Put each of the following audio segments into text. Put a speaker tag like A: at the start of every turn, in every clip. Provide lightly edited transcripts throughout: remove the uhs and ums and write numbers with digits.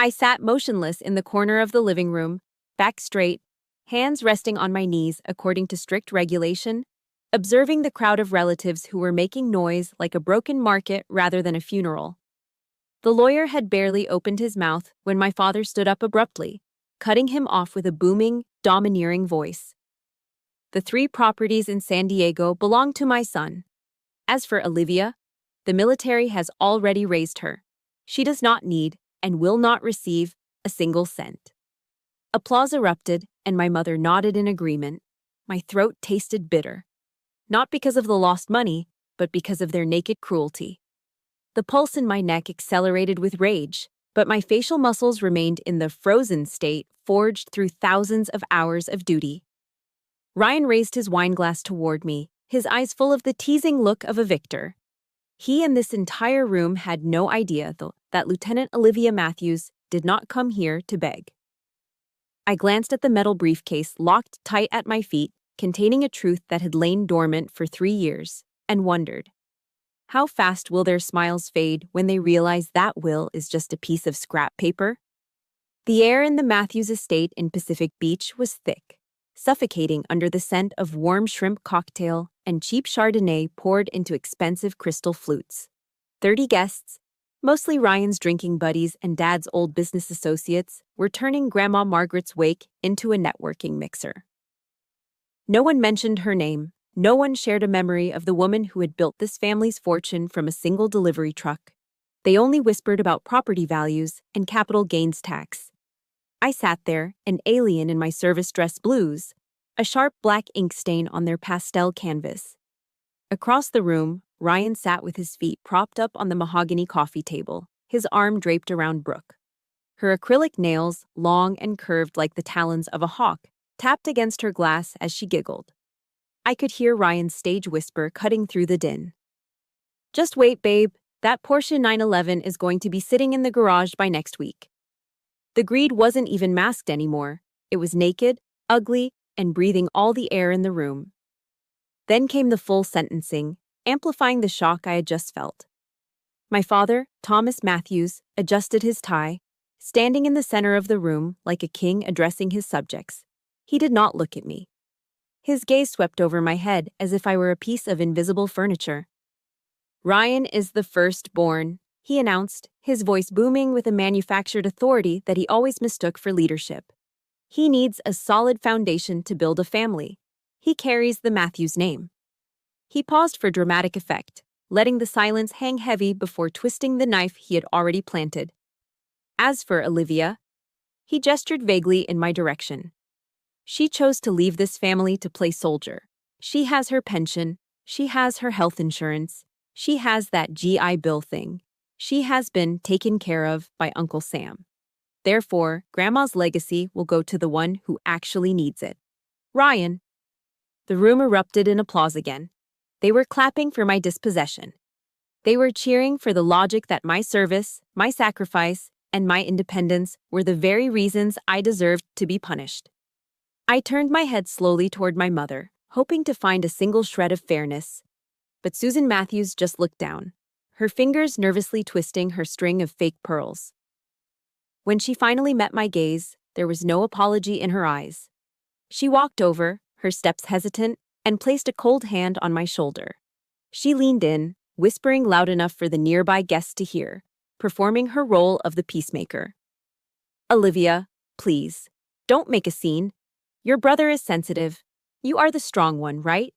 A: I sat motionless in the corner of the living room, back straight, hands resting on my knees according to strict regulation, observing the crowd of relatives who were making noise like a broken market rather than a funeral. The lawyer had barely opened his mouth when my father stood up abruptly, cutting him off with a booming, domineering voice. The 3 properties in San Diego belong to my son. As for Olivia, the military has already raised her. She does not need and will not receive a single cent. Applause erupted, and my mother nodded in agreement. My throat tasted bitter. Not because of the lost money, but because of their naked cruelty. The pulse in my neck accelerated with rage, but my facial muscles remained in the frozen state forged through thousands of hours of duty. Ryan raised his wineglass toward me, his eyes full of the teasing look of a victor. He and this entire room had no idea, though, that Lieutenant Olivia Matthews did not come here to beg. I glanced at the metal briefcase locked tight at my feet, containing a truth that had lain dormant for 3 years, and wondered, how fast will their smiles fade when they realize that will is just a piece of scrap paper? The air in the Matthews estate in Pacific Beach was thick, suffocating under the scent of warm shrimp cocktail and cheap Chardonnay poured into expensive crystal flutes. 30 guests, mostly Ryan's drinking buddies and Dad's old business associates, were turning Grandma Margaret's wake into a networking mixer. No one mentioned her name. No one shared a memory of the woman who had built this family's fortune from a single delivery truck. They only whispered about property values and capital gains tax. I sat there, an alien in my service dress blues, a sharp black ink stain on their pastel canvas. Across the room, Ryan sat with his feet propped up on the mahogany coffee table, his arm draped around Brooke. Her acrylic nails, long and curved like the talons of a hawk, tapped against her glass as she giggled. I could hear Ryan's stage whisper cutting through the din. Just wait, babe. That Porsche 911 is going to be sitting in the garage by next week. The greed wasn't even masked anymore. It was naked, ugly, and breathing all the air in the room. Then came the full sentencing, amplifying the shock I had just felt. My father, Thomas Matthews, adjusted his tie, standing in the center of the room like a king addressing his subjects. He did not look at me. His gaze swept over my head as if I were a piece of invisible furniture. Ryan is the firstborn, he announced, his voice booming with a manufactured authority that he always mistook for leadership. He needs a solid foundation to build a family. He carries the Matthews name. He paused for dramatic effect, letting the silence hang heavy before twisting the knife he had already planted. As for Olivia, he gestured vaguely in my direction. She chose to leave this family to play soldier. She has her pension. She has her health insurance. She has that GI Bill thing. She has been taken care of by Uncle Sam. Therefore, Grandma's legacy will go to the one who actually needs it. Ryan. The room erupted in applause again. They were clapping for my dispossession. They were cheering for the logic that my service, my sacrifice, and my independence were the very reasons I deserved to be punished. I turned my head slowly toward my mother, hoping to find a single shred of fairness. But Susan Matthews just looked down, her fingers nervously twisting her string of fake pearls. When she finally met my gaze, there was no apology in her eyes. She walked over, her steps hesitant, and placed a cold hand on my shoulder. She leaned in, whispering loud enough for the nearby guests to hear, performing her role of the peacemaker. Olivia, please, don't make a scene. Your brother is sensitive. You are the strong one, right?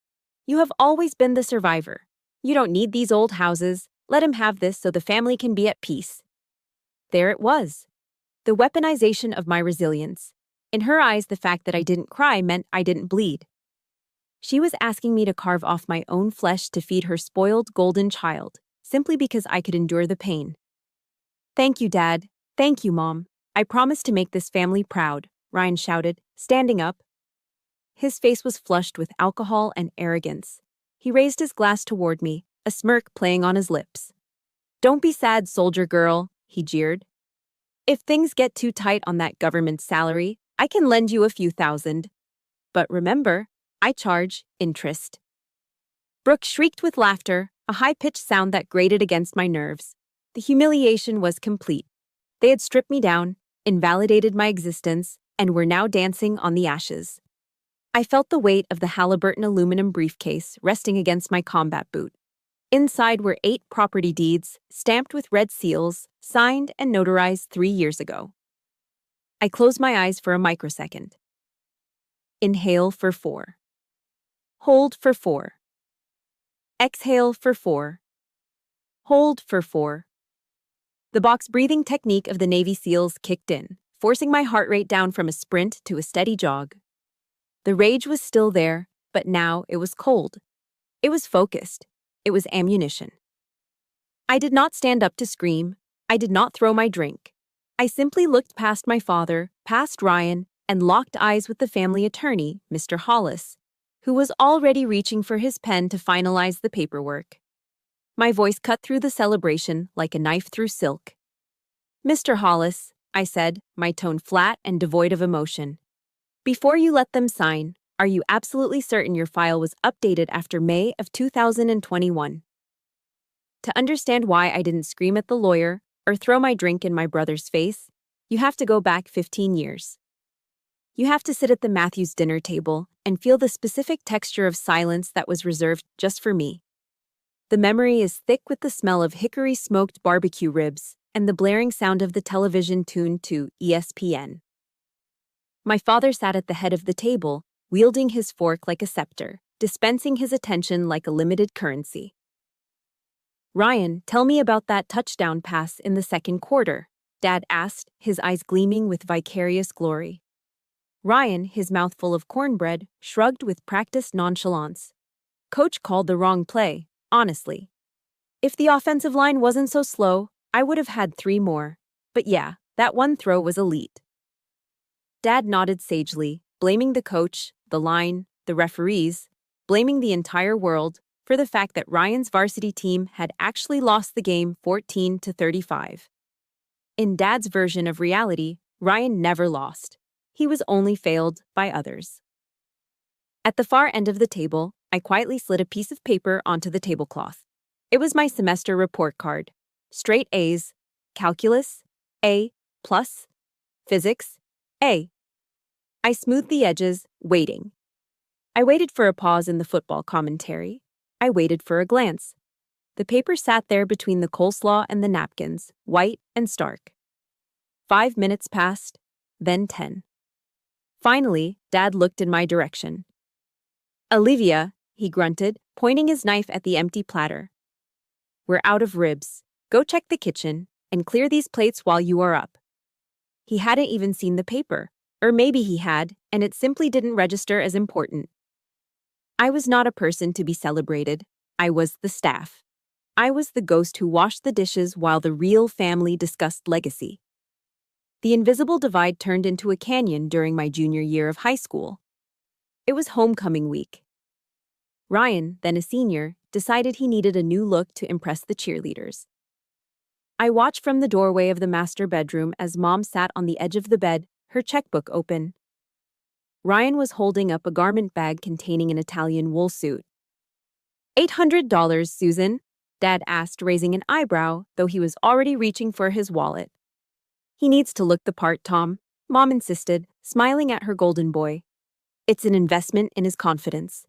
A: You have always been the survivor. You don't need these old houses. Let him have this so the family can be at peace. There it was. The weaponization of my resilience. In her eyes, the fact that I didn't cry meant I didn't bleed. She was asking me to carve off my own flesh to feed her spoiled golden child, simply because I could endure the pain. Thank you, Dad. Thank you, Mom. I promise to make this family proud, Ryan shouted, standing up. His face was flushed with alcohol and arrogance. He raised his glass toward me, a smirk playing on his lips. Don't be sad, soldier girl, he jeered. If things get too tight on that government salary, I can lend you a few thousand. But remember, I charge interest. Brooke shrieked with laughter, a high-pitched sound that grated against my nerves. The humiliation was complete. They had stripped me down, invalidated my existence, and were now dancing on the ashes. I felt the weight of the Halliburton aluminum briefcase resting against my combat boot. Inside were 8 property deeds, stamped with red seals, signed and notarized 3 years ago. I closed my eyes for a microsecond. Inhale for 4. Hold for 4. Exhale for 4. Hold for 4. The box breathing technique of the Navy SEALs kicked in, forcing my heart rate down from a sprint to a steady jog. The rage was still there, but now it was cold. It was focused. It was ammunition. I did not stand up to scream. I did not throw my drink. I simply looked past my father, past Ryan, and locked eyes with the family attorney, Mr. Hollis, who was already reaching for his pen to finalize the paperwork. My voice cut through the celebration like a knife through silk. "Mr. Hollis," I said, my tone flat and devoid of emotion, "before you let them sign, are you absolutely certain your file was updated after May of 2021? To understand why I didn't scream at the lawyer or throw my drink in my brother's face, you have to go back 15 years. You have to sit at the Matthews dinner table and feel the specific texture of silence that was reserved just for me. The memory is thick with the smell of hickory-smoked barbecue ribs and the blaring sound of the television tuned to ESPN. My father sat at the head of the table, wielding his fork like a scepter, dispensing his attention like a limited currency. "Ryan, tell me about that touchdown pass in the second quarter," Dad asked, his eyes gleaming with vicarious glory. Ryan, his mouth full of cornbread, shrugged with practiced nonchalance. "Coach called the wrong play, honestly. If the offensive line wasn't so slow, I would have had 3 more. But yeah, that one throw was elite." Dad nodded sagely, blaming the coach, the line, the referees, blaming the entire world for the fact that Ryan's varsity team had actually lost the game 14-35. In Dad's version of reality, Ryan never lost. He was only failed by others. At the far end of the table, I quietly slid a piece of paper onto the tablecloth. It was my semester report card. Straight A's, calculus, A+, physics, A. I smoothed the edges, waiting. I waited for a pause in the football commentary. I waited for a glance. The paper sat there between the coleslaw and the napkins, white and stark. 5 minutes passed, then 10. Finally, Dad looked in my direction. "Olivia," he grunted, pointing his knife at the empty platter. "We're out of ribs. Go check the kitchen and clear these plates while you are up." He hadn't even seen the paper, or maybe he had, and it simply didn't register as important. I was not a person to be celebrated. I was the staff. I was the ghost who washed the dishes while the real family discussed legacy. The invisible divide turned into a canyon during my junior year of high school. It was homecoming week. Ryan, then a senior, decided he needed a new look to impress the cheerleaders. I watched from the doorway of the master bedroom as Mom sat on the edge of the bed, her checkbook open. Ryan was holding up a garment bag containing an Italian wool suit. $800, Susan? Dad asked, raising an eyebrow, though he was already reaching for his wallet. "He needs to look the part, Tom," Mom insisted, smiling at her golden boy. "It's an investment in his confidence."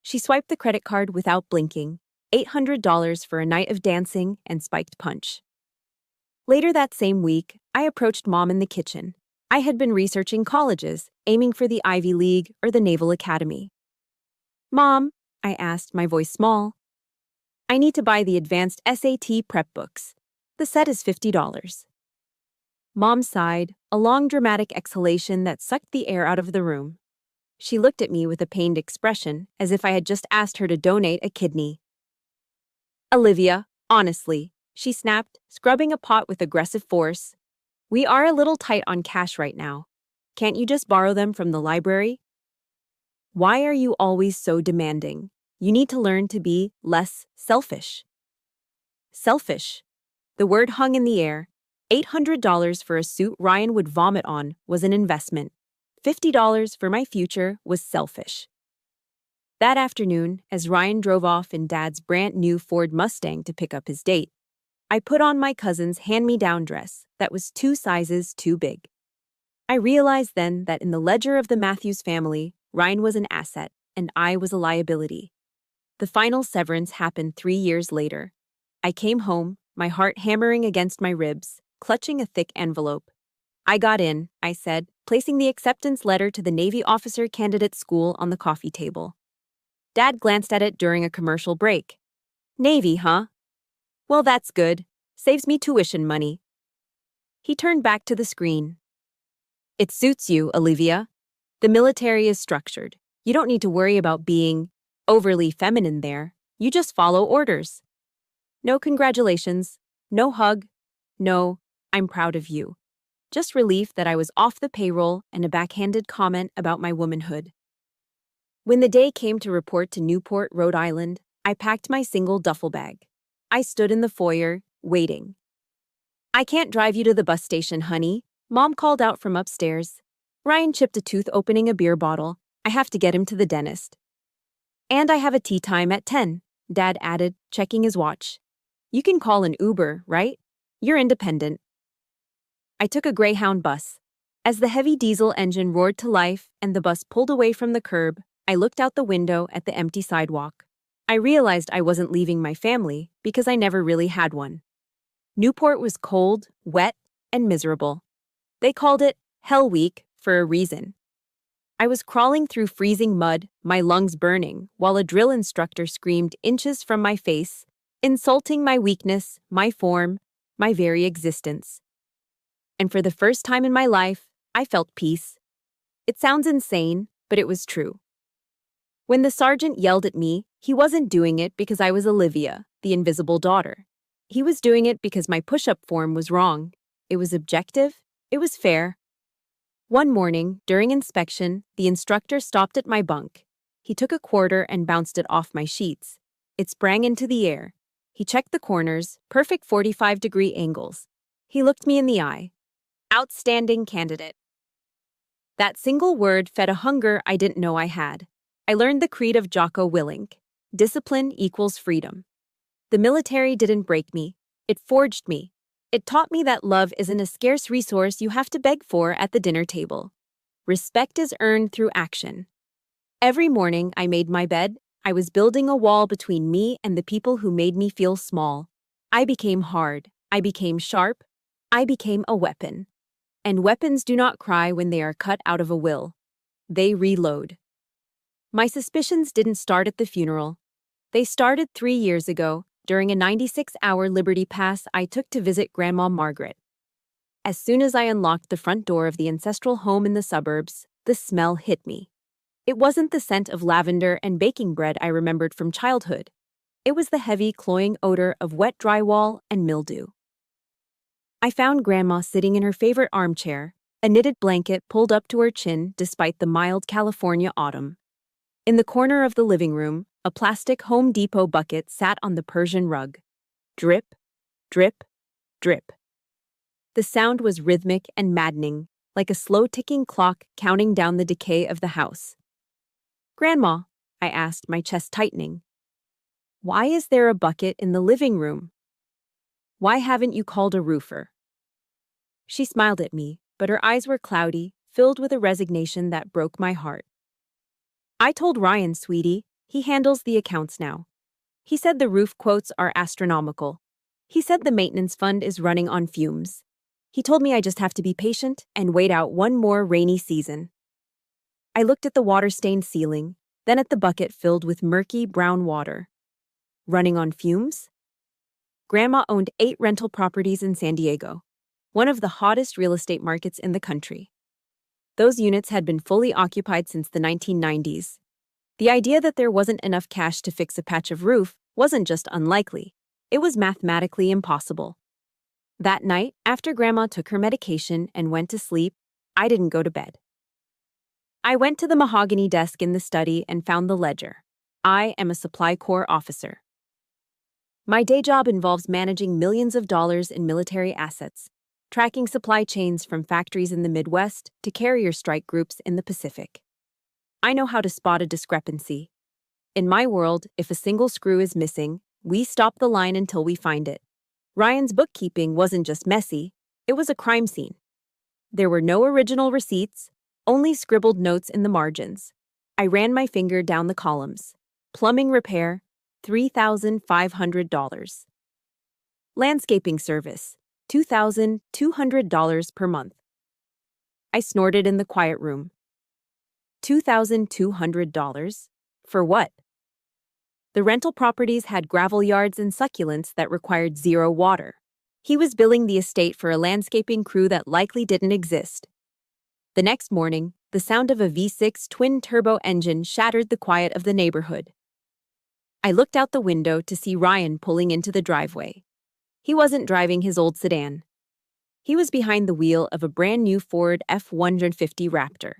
A: She swiped the credit card without blinking. $800 for a night of dancing and spiked punch. Later that same week, I approached Mom in the kitchen. I had been researching colleges, aiming for the Ivy League or the Naval Academy. "Mom," I asked, my voice small, "I need to buy the advanced SAT prep books. The set is $50. Mom sighed, a long dramatic exhalation that sucked the air out of the room. She looked at me with a pained expression, as if I had just asked her to donate a kidney. "Olivia, honestly," she snapped, scrubbing a pot with aggressive force. "We are a little tight on cash right now. Can't you just borrow them from the library?" "Why are you always so demanding? You need to learn to be less selfish." Selfish. The word hung in the air. $800 for a suit Ryan would vomit on was an investment. $50 for my future was selfish. That afternoon, as Ryan drove off in Dad's brand new Ford Mustang to pick up his date, I put on my cousin's hand-me-down dress that was 2 sizes too big. I realized then that in the ledger of the Matthews family, Ryan was an asset and I was a liability. The final severance happened 3 years later. I came home, my heart hammering against my ribs, clutching a thick envelope. I got in, I said, placing the acceptance letter to the Navy officer candidate school on the coffee table. Dad glanced at it during a commercial break. Navy, huh? Well, that's good. Saves me tuition money. He turned back to the screen. It suits you, Olivia. The military is structured. You don't need to worry about being overly feminine there. You just follow orders. No congratulations. No hug. No, I'm proud of you. Just relief that I was off the payroll and a backhanded comment about my womanhood. When the day came to report to Newport, Rhode Island, I packed my single duffel bag. I stood in the foyer, waiting. I can't drive you to the bus station, honey, Mom called out from upstairs. Ryan chipped a tooth opening a beer bottle. I have to get him to the dentist. And I have a tea time at 10, Dad added, checking his watch. You can call an Uber, right? You're independent. I took a Greyhound bus. As the heavy diesel engine roared to life and the bus pulled away from the curb, I looked out the window at the empty sidewalk. I realized I wasn't leaving my family because I never really had one. Newport was cold, wet, and miserable. They called it Hell Week for a reason. I was crawling through freezing mud, my lungs burning, while a drill instructor screamed inches from my face, insulting my weakness, my form, my very existence. And for the first time in my life, I felt peace. It sounds insane, but it was true. When the sergeant yelled at me, he wasn't doing it because I was Olivia, the invisible daughter. He was doing it because my push-up form was wrong. It was objective. It was fair. One morning, during inspection, the instructor stopped at my bunk. He took a quarter and bounced it off my sheets. It sprang into the air. He checked the corners, perfect 45-degree angles. He looked me in the eye. Outstanding candidate. That single word fed a hunger I didn't know I had. I learned the creed of Jocko Willink. Discipline equals freedom. The military didn't break me. It forged me. It taught me that love isn't a scarce resource you have to beg for at the dinner table. Respect is earned through action. Every morning I made my bed, I was building a wall between me and the people who made me feel small. I became hard. I became sharp. I became a weapon. And weapons do not cry when they are cut out of a will. They reload. My suspicions didn't start at the funeral. They started 3 years ago, during a 96-hour Liberty Pass I took to visit Grandma Margaret. As soon as I unlocked the front door of the ancestral home in the suburbs, the smell hit me. It wasn't the scent of lavender and baking bread I remembered from childhood. It was the heavy, cloying odor of wet drywall and mildew. I found Grandma sitting in her favorite armchair, a knitted blanket pulled up to her chin despite the mild California autumn. In the corner of the living room, a plastic Home Depot bucket sat on the Persian rug. Drip, drip, drip. The sound was rhythmic and maddening, like a slow-ticking clock counting down the decay of the house. Grandma, I asked, my chest tightening, why is there a bucket in the living room? Why haven't you called a roofer? She smiled at me, but her eyes were cloudy, filled with a resignation that broke my heart. I told Ryan, sweetie. He handles the accounts now. He said the roof quotes are astronomical. He said the maintenance fund is running on fumes. He told me I just have to be patient and wait out one more rainy season. I looked at the water-stained ceiling, then at the bucket filled with murky brown water. Running on fumes? Grandma owned 8 rental properties in San Diego, one of the hottest real estate markets in the country. Those units had been fully occupied since the 1990s. The idea that there wasn't enough cash to fix a patch of roof wasn't just unlikely, it was mathematically impossible. That night, after Grandma took her medication and went to sleep, I didn't go to bed. I went to the mahogany desk in the study and found the ledger. I am a Supply Corps officer. My day job involves managing millions of dollars in military assets, tracking supply chains from factories in the Midwest to carrier strike groups in the Pacific. I know how to spot a discrepancy. In my world, if a single screw is missing, we stop the line until we find it. Ryan's bookkeeping wasn't just messy, it was a crime scene. There were no original receipts, only scribbled notes in the margins. I ran my finger down the columns. Plumbing repair, $3,500. Landscaping service, $2,200 per month. I snorted in the quiet room. $2,200? For what? The rental properties had gravel yards and succulents that required zero water. He was billing the estate for a landscaping crew that likely didn't exist. The next morning, the sound of a V6 twin-turbo engine shattered the quiet of the neighborhood. I looked out the window to see Ryan pulling into the driveway. He wasn't driving his old sedan. He was behind the wheel of a brand-new Ford F-150 Raptor.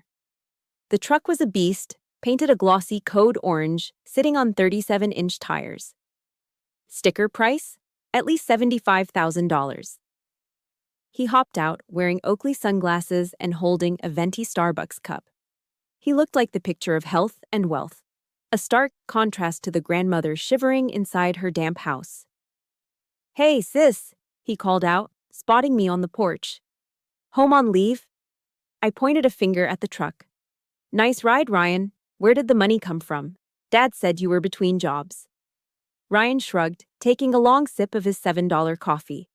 A: The truck was a beast, painted a glossy code orange, sitting on 37-inch tires. Sticker price? At least $75,000. He hopped out, wearing Oakley sunglasses and holding a venti Starbucks cup. He looked like the picture of health and wealth, a stark contrast to the grandmother shivering inside her damp house. "Hey, sis," he called out, spotting me on the porch. "Home on leave?" I pointed a finger at the truck. "Nice ride, Ryan. Where did the money come from? Dad said you were between jobs." Ryan shrugged, taking a long sip of his $7 coffee.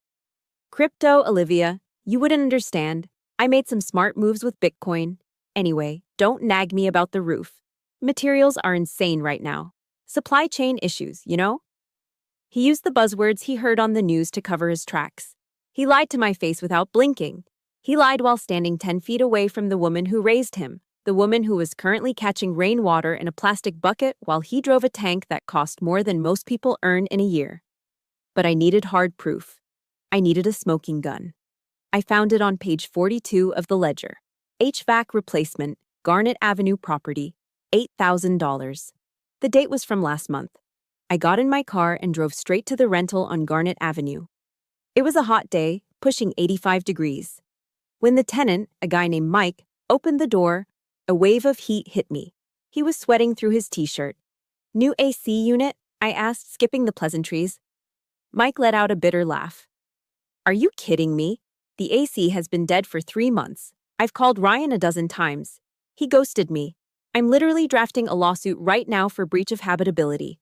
A: "Crypto, Olivia. You wouldn't understand. I made some smart moves with Bitcoin. Anyway, don't nag me about the roof. Materials are insane right now. Supply chain issues, you know?" He used the buzzwords he heard on the news to cover his tracks. He lied to my face without blinking. He lied while standing 10 feet away from the woman who raised him, the woman who was currently catching rainwater in a plastic bucket while he drove a tank that cost more than most people earn in a year. But I needed hard proof. I needed a smoking gun. I found it on page 42 of the ledger. HVAC replacement, Garnet Avenue property, $8,000. The date was from last month. I got in my car and drove straight to the rental on Garnet Avenue. It was a hot day, pushing 85 degrees. When the tenant, a guy named Mike, opened the door, a wave of heat hit me. He was sweating through his t-shirt. "New AC unit?" I asked, skipping the pleasantries. Mike let out a bitter laugh. "Are you kidding me? The AC has been dead for 3 months. I've called Ryan a dozen times. He ghosted me. I'm literally drafting a lawsuit right now for breach of habitability."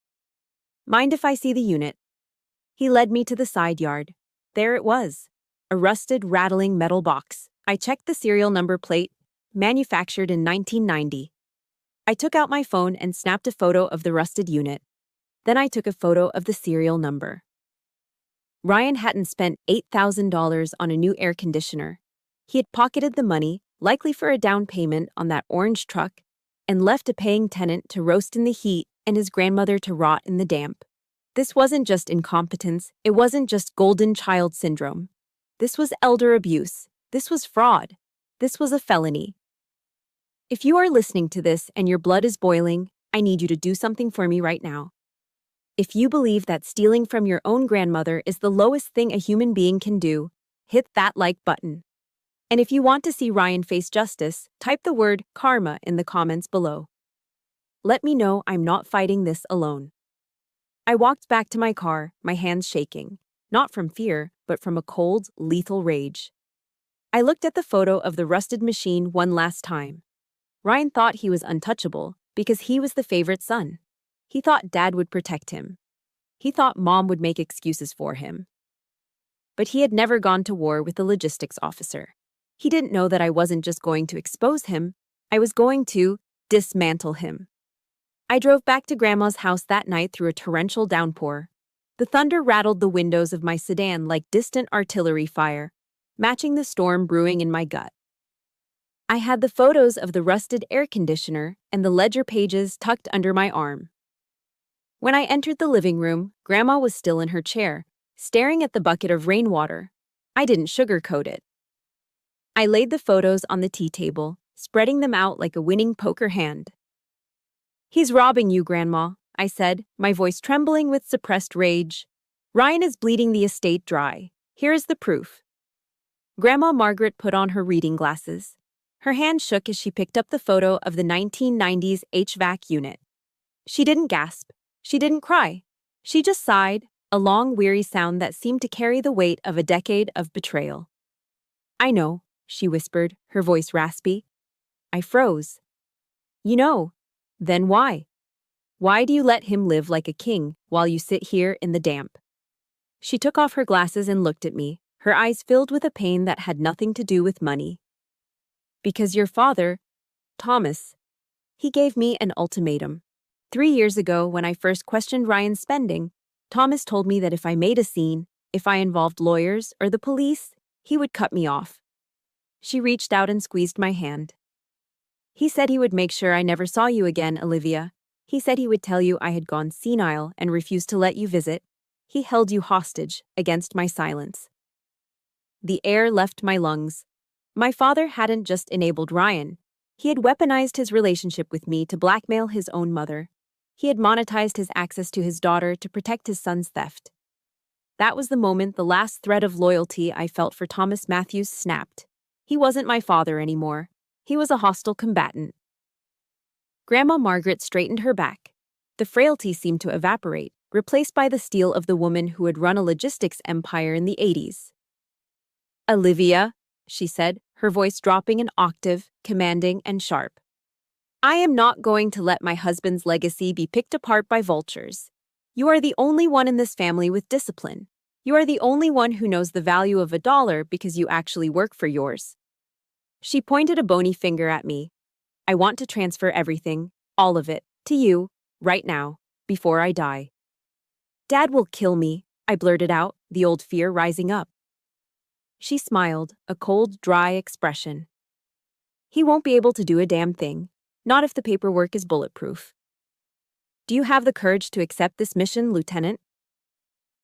A: "Mind if I see the unit?" He led me to the side yard. There it was, a rusted, rattling metal box. I checked the serial number plate, manufactured in 1990. I took out my phone and snapped a photo of the rusted unit. Then I took a photo of the serial number. Ryan hadn't spent $8,000 on a new air conditioner. He had pocketed the money, likely for a down payment on that orange truck, and left a paying tenant to roast in the heat and his grandmother to rot in the damp. This wasn't just incompetence, it wasn't just golden child syndrome. This was elder abuse. This was fraud. This was a felony. If you are listening to this and your blood is boiling, I need you to do something for me right now. If you believe that stealing from your own grandmother is the lowest thing a human being can do, hit that like button. And if you want to see Ryan face justice, type the word karma in the comments below. Let me know I'm not fighting this alone. I walked back to my car, my hands shaking, not from fear, but from a cold, lethal rage. I looked at the photo of the rusted machine one last time. Ryan thought he was untouchable because he was the favorite son. He thought Dad would protect him. He thought Mom would make excuses for him. But he had never gone to war with a logistics officer. He didn't know that I wasn't just going to expose him, I was going to dismantle him. I drove back to Grandma's house that night through a torrential downpour. The thunder rattled the windows of my sedan like distant artillery fire, matching the storm brewing in my gut. I had the photos of the rusted air conditioner and the ledger pages tucked under my arm. When I entered the living room, Grandma was still in her chair, staring at the bucket of rainwater. I didn't sugarcoat it. I laid the photos on the tea table, spreading them out like a winning poker hand. "He's robbing you, Grandma," I said, my voice trembling with suppressed rage. "Ryan is bleeding the estate dry. Here is the proof." Grandma Margaret put on her reading glasses. Her hand shook as she picked up the photo of the 1990s HVAC unit. She didn't gasp. She didn't cry. She just sighed, a long, weary sound that seemed to carry the weight of a decade of betrayal. "I know," she whispered, her voice raspy. I froze. "You know. Then why? Why do you let him live like a king while you sit here in the damp?" She took off her glasses and looked at me, her eyes filled with a pain that had nothing to do with money. "Because your father, Thomas, he gave me an ultimatum. 3 years ago, when I first questioned Ryan's spending, Thomas told me that if I made a scene, if I involved lawyers or the police, he would cut me off." She reached out and squeezed my hand. "He said he would make sure I never saw you again, Olivia. He said he would tell you I had gone senile and refused to let you visit. He held you hostage against my silence." The air left my lungs. My father hadn't just enabled Ryan. He had weaponized his relationship with me to blackmail his own mother. He had monetized his access to his daughter to protect his son's theft. That was the moment the last thread of loyalty I felt for Thomas Matthews snapped. He wasn't my father anymore. He was a hostile combatant. Grandma Margaret straightened her back. The frailty seemed to evaporate, replaced by the steel of the woman who had run a logistics empire in the 80s. "Olivia," she said, her voice dropping an octave, commanding and sharp. "I am not going to let my husband's legacy be picked apart by vultures. You are the only one in this family with discipline. You are the only one who knows the value of $1 because you actually work for yours." She pointed a bony finger at me. "I want to transfer everything, all of it, to you, right now, before I die." "Dad will kill me," I blurted out, the old fear rising up. She smiled, a cold, dry expression. "He won't be able to do a damn thing, not if the paperwork is bulletproof." "Do you have the courage to accept this mission, Lieutenant?"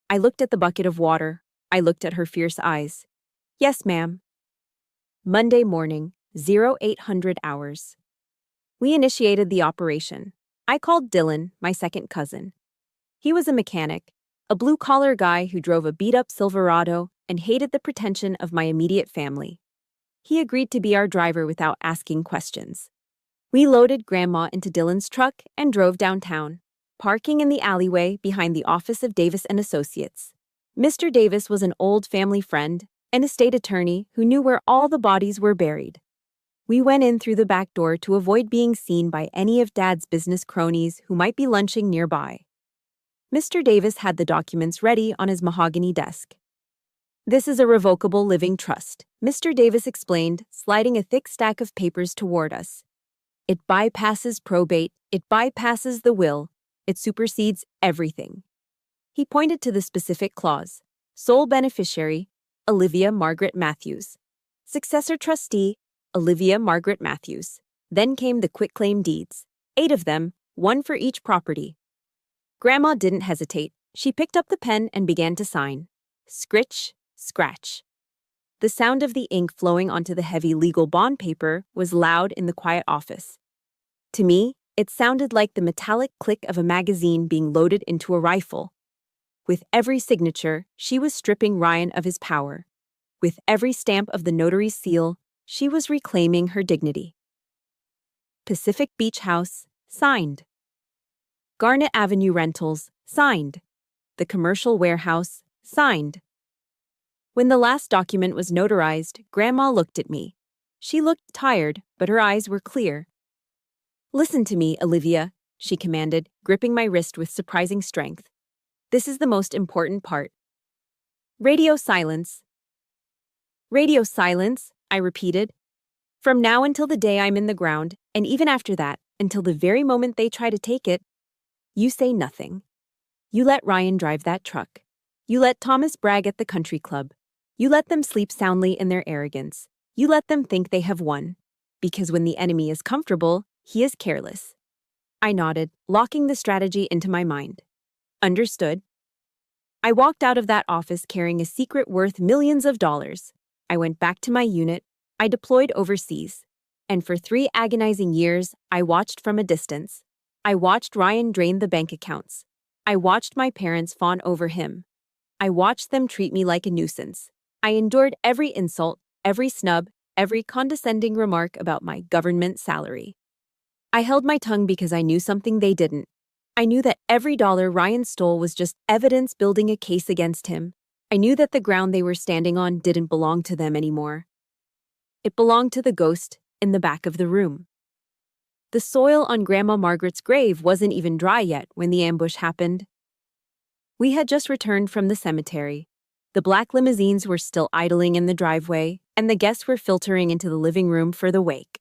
A: I looked at the bucket of water. I looked at her fierce eyes. "Yes, ma'am." Monday morning, 0800 hours. We initiated the operation. I called Dylan, my second cousin. He was a mechanic, a blue-collar guy who drove a beat-up Silverado and hated the pretension of my immediate family. He agreed to be our driver without asking questions. We loaded Grandma into Dylan's truck and drove downtown, parking in the alleyway behind the office of Davis and Associates. Mr. Davis was an old family friend, an estate attorney who knew where all the bodies were buried. We went in through the back door to avoid being seen by any of Dad's business cronies who might be lunching nearby. Mr. Davis had the documents ready on his mahogany desk. "This is a revocable living trust," Mr. Davis explained, sliding a thick stack of papers toward us. "It bypasses probate, it bypasses the will, it supersedes everything." He pointed to the specific clause. Sole beneficiary, Olivia Margaret Matthews. Successor trustee, Olivia Margaret Matthews. Then came the quitclaim deeds. 8 of them, 1 for each property. Grandma didn't hesitate. She picked up the pen and began to sign. Scritch, scratch. The sound of the ink flowing onto the heavy legal bond paper was loud in the quiet office. To me, it sounded like the metallic click of a magazine being loaded into a rifle. With every signature, she was stripping Ryan of his power. With every stamp of the notary's seal, she was reclaiming her dignity. Pacific Beach House, signed. Garnet Avenue Rentals, signed. The Commercial Warehouse, signed. When the last document was notarized, Grandma looked at me. She looked tired, but her eyes were clear. "Listen to me, Olivia," she commanded, gripping my wrist with surprising strength. "This is the most important part." Radio silence. "Radio silence," I repeated. "From now until the day I'm in the ground, and even after that, until the very moment they try to take it, you say nothing. You let Ryan drive that truck. You let Thomas brag at the country club. You let them sleep soundly in their arrogance. You let them think they have won. Because when the enemy is comfortable, he is careless." I nodded, locking the strategy into my mind. "Understood." I walked out of that office carrying a secret worth millions of dollars. I went back to my unit. I deployed overseas. And for 3 agonizing years, I watched from a distance. I watched Ryan drain the bank accounts. I watched my parents fawn over him. I watched them treat me like a nuisance. I endured every insult, every snub, every condescending remark about my government salary. I held my tongue because I knew something they didn't. I knew that every dollar Ryan stole was just evidence building a case against him. I knew that the ground they were standing on didn't belong to them anymore. It belonged to the ghost in the back of the room. The soil on Grandma Margaret's grave wasn't even dry yet when the ambush happened. We had just returned from the cemetery. The black limousines were still idling in the driveway, and the guests were filtering into the living room for the wake.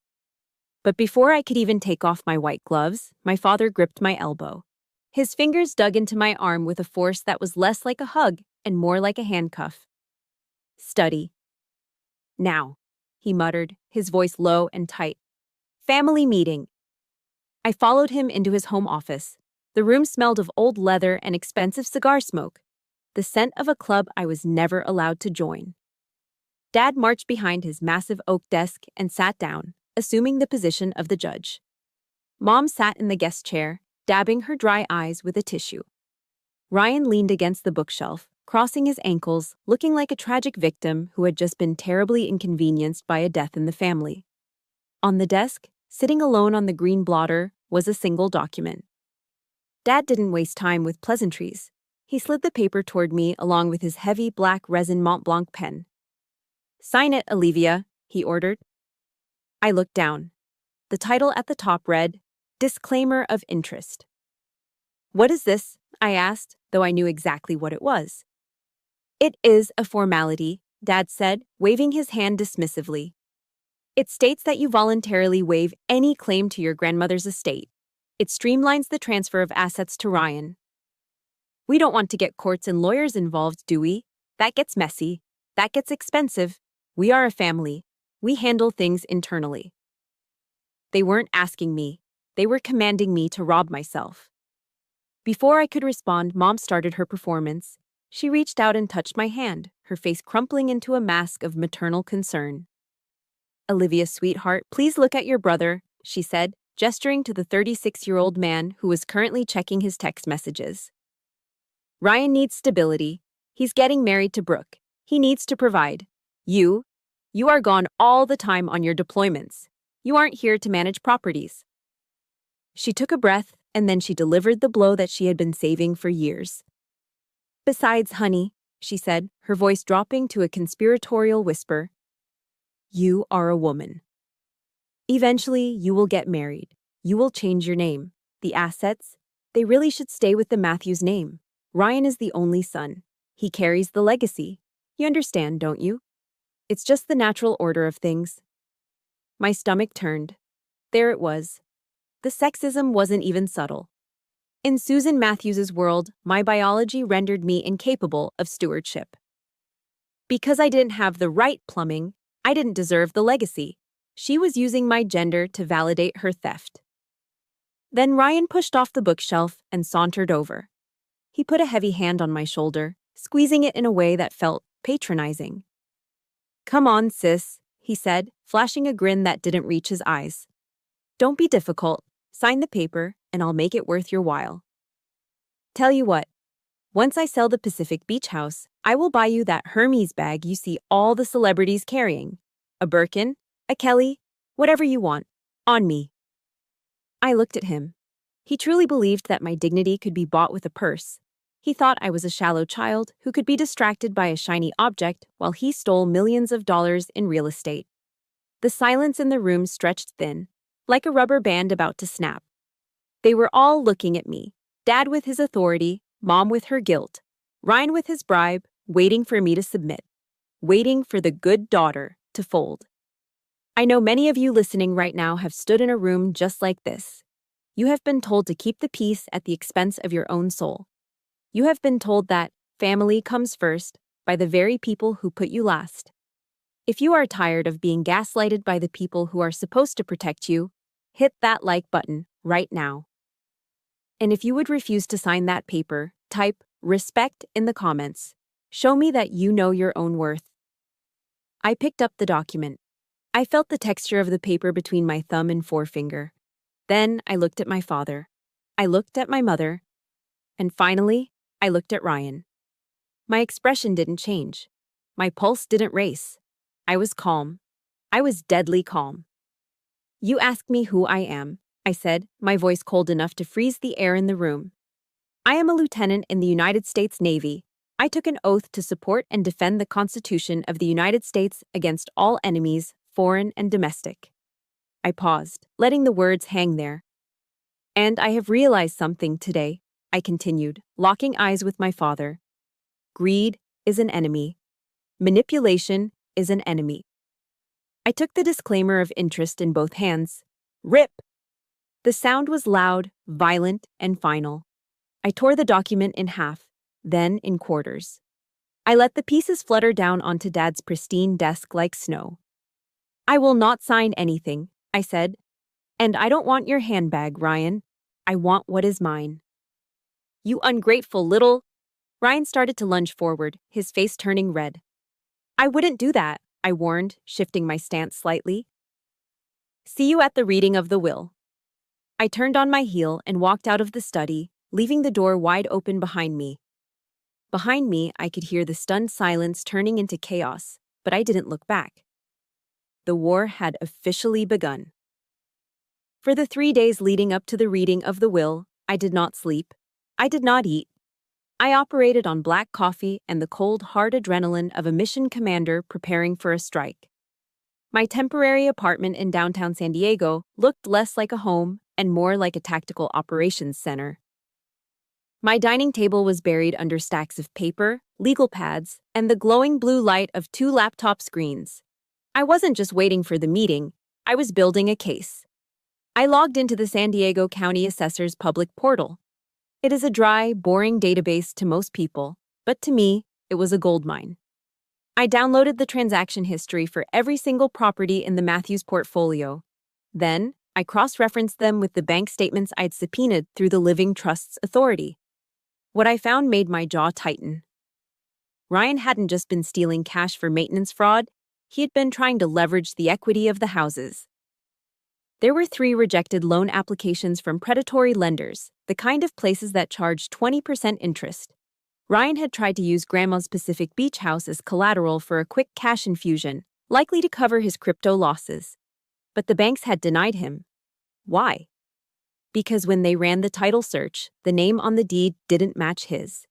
A: But before I could even take off my white gloves, my father gripped my elbow. His fingers dug into my arm with a force that was less like a hug and more like a handcuff. "Study. Now," he muttered, his voice low and tight. "Family meeting." I followed him into his home office. The room smelled of old leather and expensive cigar smoke, the scent of a club I was never allowed to join. Dad marched behind his massive oak desk and sat down, assuming the position of the judge. Mom sat in the guest chair, dabbing her dry eyes with a tissue. Ryan leaned against the bookshelf, crossing his ankles, looking like a tragic victim who had just been terribly inconvenienced by a death in the family. On the desk, sitting alone on the green blotter, was a single document. Dad didn't waste time with pleasantries. He slid the paper toward me along with his heavy black resin Mont Blanc pen. "Sign it, Olivia," he ordered. I looked down. The title at the top read, "Disclaimer of Interest." "What is this?" I asked, though I knew exactly what it was. "It is a formality," Dad said, waving his hand dismissively. "It states that you voluntarily waive any claim to your grandmother's estate. It streamlines the transfer of assets to Ryan." "We don't want to get courts and lawyers involved, do we? That gets messy. That gets expensive. We are a family. We handle things internally." They weren't asking me. They were commanding me to rob myself. Before I could respond, Mom started her performance. She reached out and touched my hand, her face crumpling into a mask of maternal concern. "Olivia, sweetheart, please look at your brother," she said, gesturing to the 36-year-old man who was currently checking his text messages. "Ryan needs stability. He's getting married to Brooke. He needs to provide. You are gone all the time on your deployments. You aren't here to manage properties." She took a breath, and then she delivered the blow that she had been saving for years. "Besides, honey," she said, her voice dropping to a conspiratorial whisper, "you are a woman. Eventually, you will get married. You will change your name. The assets, they really should stay with the Matthews name. Ryan is the only son. He carries the legacy. You understand, don't you? It's just the natural order of things." My stomach turned. There it was. The sexism wasn't even subtle. In Susan Matthews's world, my biology rendered me incapable of stewardship. Because I didn't have the right plumbing, I didn't deserve the legacy. She was using my gender to validate her theft. Then Ryan pushed off the bookshelf and sauntered over. He put a heavy hand on my shoulder, squeezing it in a way that felt patronizing. "Come on, sis," he said, flashing a grin that didn't reach his eyes. "Don't be difficult. Sign the paper, and I'll make it worth your while. Tell you what, once I sell the Pacific Beach house, I will buy you that Hermes bag you see all the celebrities carrying. A Birkin, a Kelly, whatever you want. On me." I looked at him. He truly believed that my dignity could be bought with a purse. He thought I was a shallow child who could be distracted by a shiny object while he stole millions of dollars in real estate. The silence in the room stretched thin, like a rubber band about to snap. They were all looking at me, Dad with his authority, Mom with her guilt, Ryan with his bribe, waiting for me to submit, waiting for the good daughter to fold. I know many of you listening right now have stood in a room just like this. You have been told to keep the peace at the expense of your own soul. You have been told that family comes first by the very people who put you last. If you are tired of being gaslighted by the people who are supposed to protect you, hit that like button right now. And if you would refuse to sign that paper, type "respect" in the comments. Show me that you know your own worth. I picked up the document. I felt the texture of the paper between my thumb and forefinger. Then I looked at my father. I looked at my mother. And finally, I looked at Ryan. My expression didn't change. My pulse didn't race. I was calm. I was deadly calm. You ask me who I am, I said, my voice cold enough to freeze the air in the room. I am a lieutenant in the United States Navy. I took an oath to support and defend the Constitution of the United States against all enemies, foreign and domestic. I paused, letting the words hang there. And I have realized something today, I continued, locking eyes with my father. Greed is an enemy. Manipulation is an enemy. I took the disclaimer of interest in both hands. Rip! The sound was loud, violent, and final. I tore the document in half, then in quarters. I let the pieces flutter down onto Dad's pristine desk like snow. I will not sign anything, I said. And I don't want your handbag, Ryan. I want what is mine. You ungrateful little... Ryan started to lunge forward, his face turning red. I wouldn't do that, I warned, shifting my stance slightly. See you at the reading of the will. I turned on my heel and walked out of the study, leaving the door wide open behind me. Behind me, I could hear the stunned silence turning into chaos, but I didn't look back. The war had officially begun. For the 3 days leading up to the reading of the will, I did not sleep. I did not eat. I operated on black coffee and the cold, hard adrenaline of a mission commander preparing for a strike. My temporary apartment in downtown San Diego looked less like a home and more like a tactical operations center. My dining table was buried under stacks of paper, legal pads, and the glowing blue light of 2 laptop screens. I wasn't just waiting for the meeting, I was building a case. I logged into the San Diego County Assessor's public portal. It is a dry, boring database to most people, but to me, it was a goldmine. I downloaded the transaction history for every single property in the Matthews portfolio. Then, I cross-referenced them with the bank statements I'd subpoenaed through the Living Trust's authority. What I found made my jaw tighten. Ryan hadn't just been stealing cash for maintenance fraud, he had been trying to leverage the equity of the houses. There were 3 rejected loan applications from predatory lenders, the kind of places that charged 20% interest. Ryan had tried to use Grandma's Pacific Beach house as collateral for a quick cash infusion, likely to cover his crypto losses. But the banks had denied him. Why? Because when they ran the title search, the name on the deed didn't match his.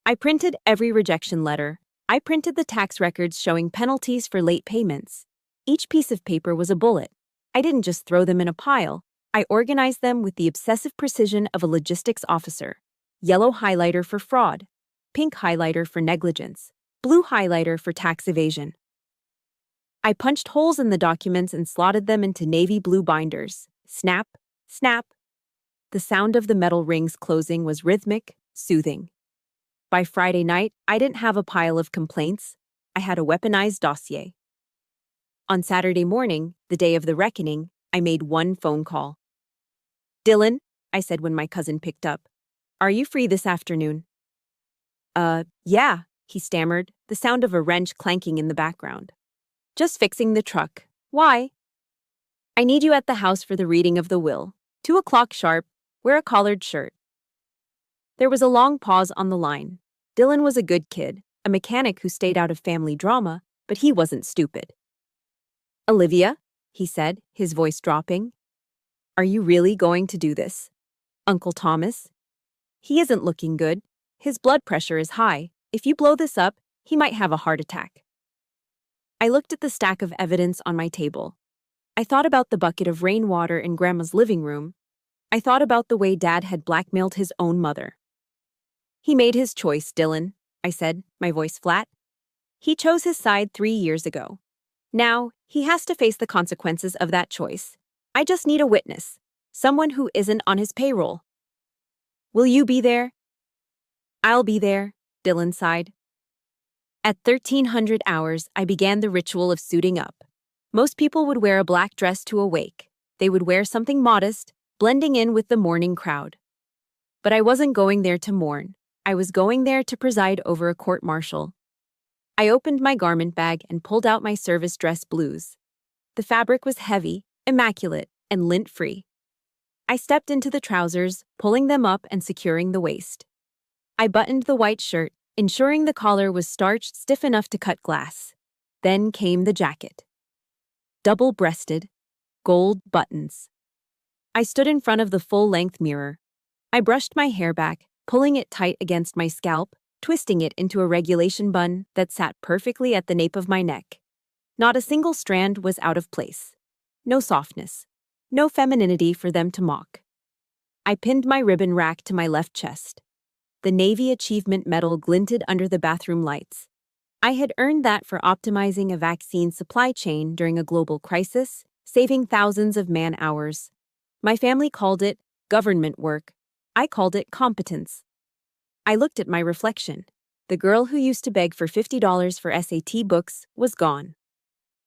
A: I printed every rejection letter. I printed the tax records showing penalties for late payments. Each piece of paper was a bullet. I didn't just throw them in a pile. I organized them with the obsessive precision of a logistics officer. Yellow highlighter for fraud, pink highlighter for negligence, blue highlighter for tax evasion. I punched holes in the documents and slotted them into navy blue binders. Snap, snap. The sound of the metal rings closing was rhythmic, soothing. By Friday night, I didn't have a pile of complaints. I had a weaponized dossier. On Saturday morning, the day of the reckoning, I made one phone call. Dylan, I said when my cousin picked up. Are you free this afternoon? Yeah, he stammered, the sound of a wrench clanking in the background. Just fixing the truck. Why? I need you at the house for the reading of the will. 2 o'clock sharp. Wear a collared shirt. There was a long pause on the line. Dylan was a good kid, a mechanic who stayed out of family drama, but he wasn't stupid. Olivia, he said, his voice dropping. Are you really going to do this? Uncle Thomas? He isn't looking good. His blood pressure is high. If you blow this up, he might have a heart attack. I looked at the stack of evidence on my table. I thought about the bucket of rainwater in Grandma's living room. I thought about the way Dad had blackmailed his own mother. He made his choice, Dylan, I said, my voice flat. He chose his side 3 years ago. Now, he has to face the consequences of that choice. I just need a witness, someone who isn't on his payroll. Will you be there? I'll be there, Dylan sighed. At 1300 hours, I began the ritual of suiting up. Most people would wear a black dress to a wake. They would wear something modest, blending in with the mourning crowd. But I wasn't going there to mourn. I was going there to preside over a court-martial. I opened my garment bag and pulled out my service dress blues. The fabric was heavy, immaculate, and lint-free. I stepped into the trousers, pulling them up and securing the waist. I buttoned the white shirt, ensuring the collar was starched stiff enough to cut glass. Then came the jacket. Double-breasted, gold buttons. I stood in front of the full-length mirror. I brushed my hair back, pulling it tight against my scalp, twisting it into a regulation bun that sat perfectly at the nape of my neck. Not a single strand was out of place. No softness. No femininity for them to mock. I pinned my ribbon rack to my left chest. The Navy Achievement Medal glinted under the bathroom lights. I had earned that for optimizing a vaccine supply chain during a global crisis, saving thousands of man-hours. My family called it government work. I called it competence. I looked at my reflection. The girl who used to beg for $50 for SAT books was gone.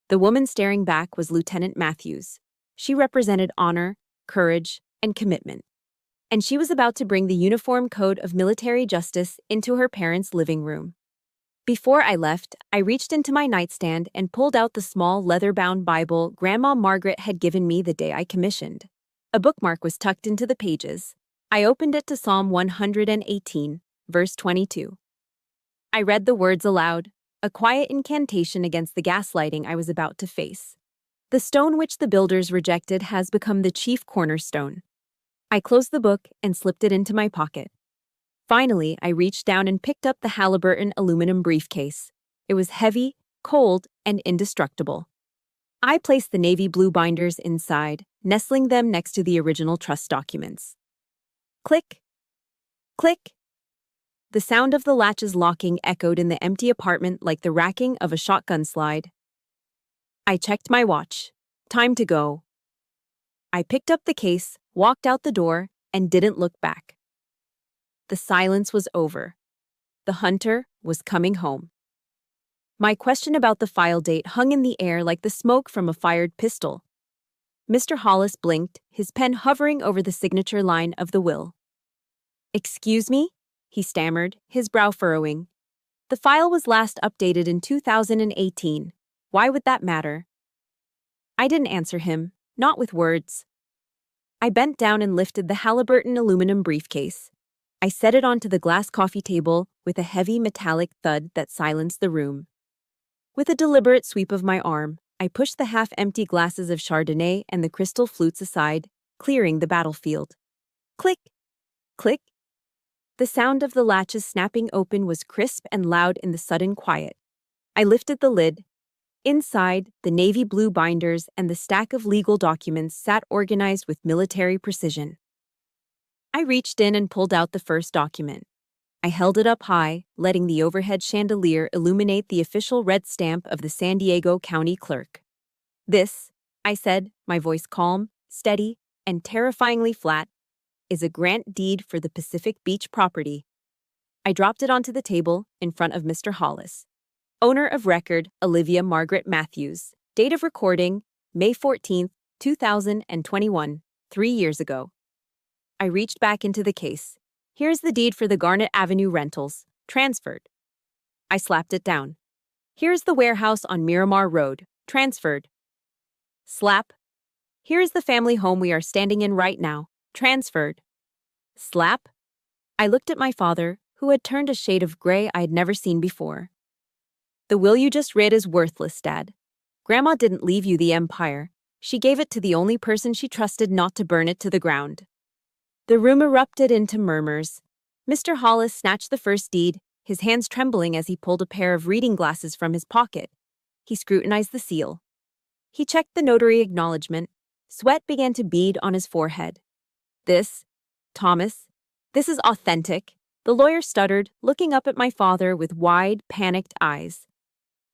A: The woman staring back was Lieutenant Matthews. She represented honor, courage, and commitment. And she was about to bring the Uniform Code of Military Justice into her parents' living room. Before I left, I reached into my nightstand and pulled out the small leather-bound Bible Grandma Margaret had given me the day I commissioned. A bookmark was tucked into the pages. I opened it to Psalm 118, verse 22. I read the words aloud, a quiet incantation against the gaslighting I was about to face. The stone which the builders rejected has become the chief cornerstone. I closed the book and slipped it into my pocket. Finally, I reached down and picked up the Halliburton aluminum briefcase. It was heavy, cold, and indestructible. I placed the navy blue binders inside, nestling them next to the original trust documents. Click! Click! The sound of the latches locking echoed in the empty apartment like the racking of a shotgun slide. I checked my watch. Time to go. I picked up the case, walked out the door, and didn't look back. The silence was over. The hunter was coming home. My question about the file date hung in the air like the smoke from a fired pistol. Mr. Hollis blinked, his pen hovering over the signature line of the will. "Excuse me?" he stammered, his brow furrowing. "The file was last updated in 2018. Why would that matter?" I didn't answer him, not with words. I bent down and lifted the Halliburton aluminum briefcase. I set it onto the glass coffee table with a heavy metallic thud that silenced the room. With a deliberate sweep of my arm, I pushed the half-empty glasses of Chardonnay and the crystal flutes aside, clearing the battlefield. Click! Click! The sound of the latches snapping open was crisp and loud in the sudden quiet. I lifted the lid. Inside, the navy blue binders and the stack of legal documents sat organized with military precision. I reached in and pulled out the first document. I held it up high, letting the overhead chandelier illuminate the official red stamp of the San Diego County Clerk. "This," I said, my voice calm, steady, and terrifyingly flat, "is a grant deed for the Pacific Beach property." I dropped it onto the table in front of Mr. Hollis. Owner of record, Olivia Margaret Matthews. Date of recording, May 14, 2021, 3 years ago. I reached back into the case. "Here's the deed for the Garnet Avenue rentals. Transferred." I slapped it down. "Here's the warehouse on Miramar Road. Transferred." Slap. "Here's the family home we are standing in right now. Transferred." Slap. I looked at my father, who had turned a shade of gray I had never seen before. "The will you just read is worthless, Dad. Grandma didn't leave you the empire. She gave it to the only person she trusted not to burn it to the ground." The room erupted into murmurs. Mr. Hollis snatched the first deed, his hands trembling as he pulled a pair of reading glasses from his pocket. He scrutinized the seal. He checked the notary acknowledgement. Sweat began to bead on his forehead. "This, Thomas, this is authentic," the lawyer stuttered, looking up at my father with wide, panicked eyes.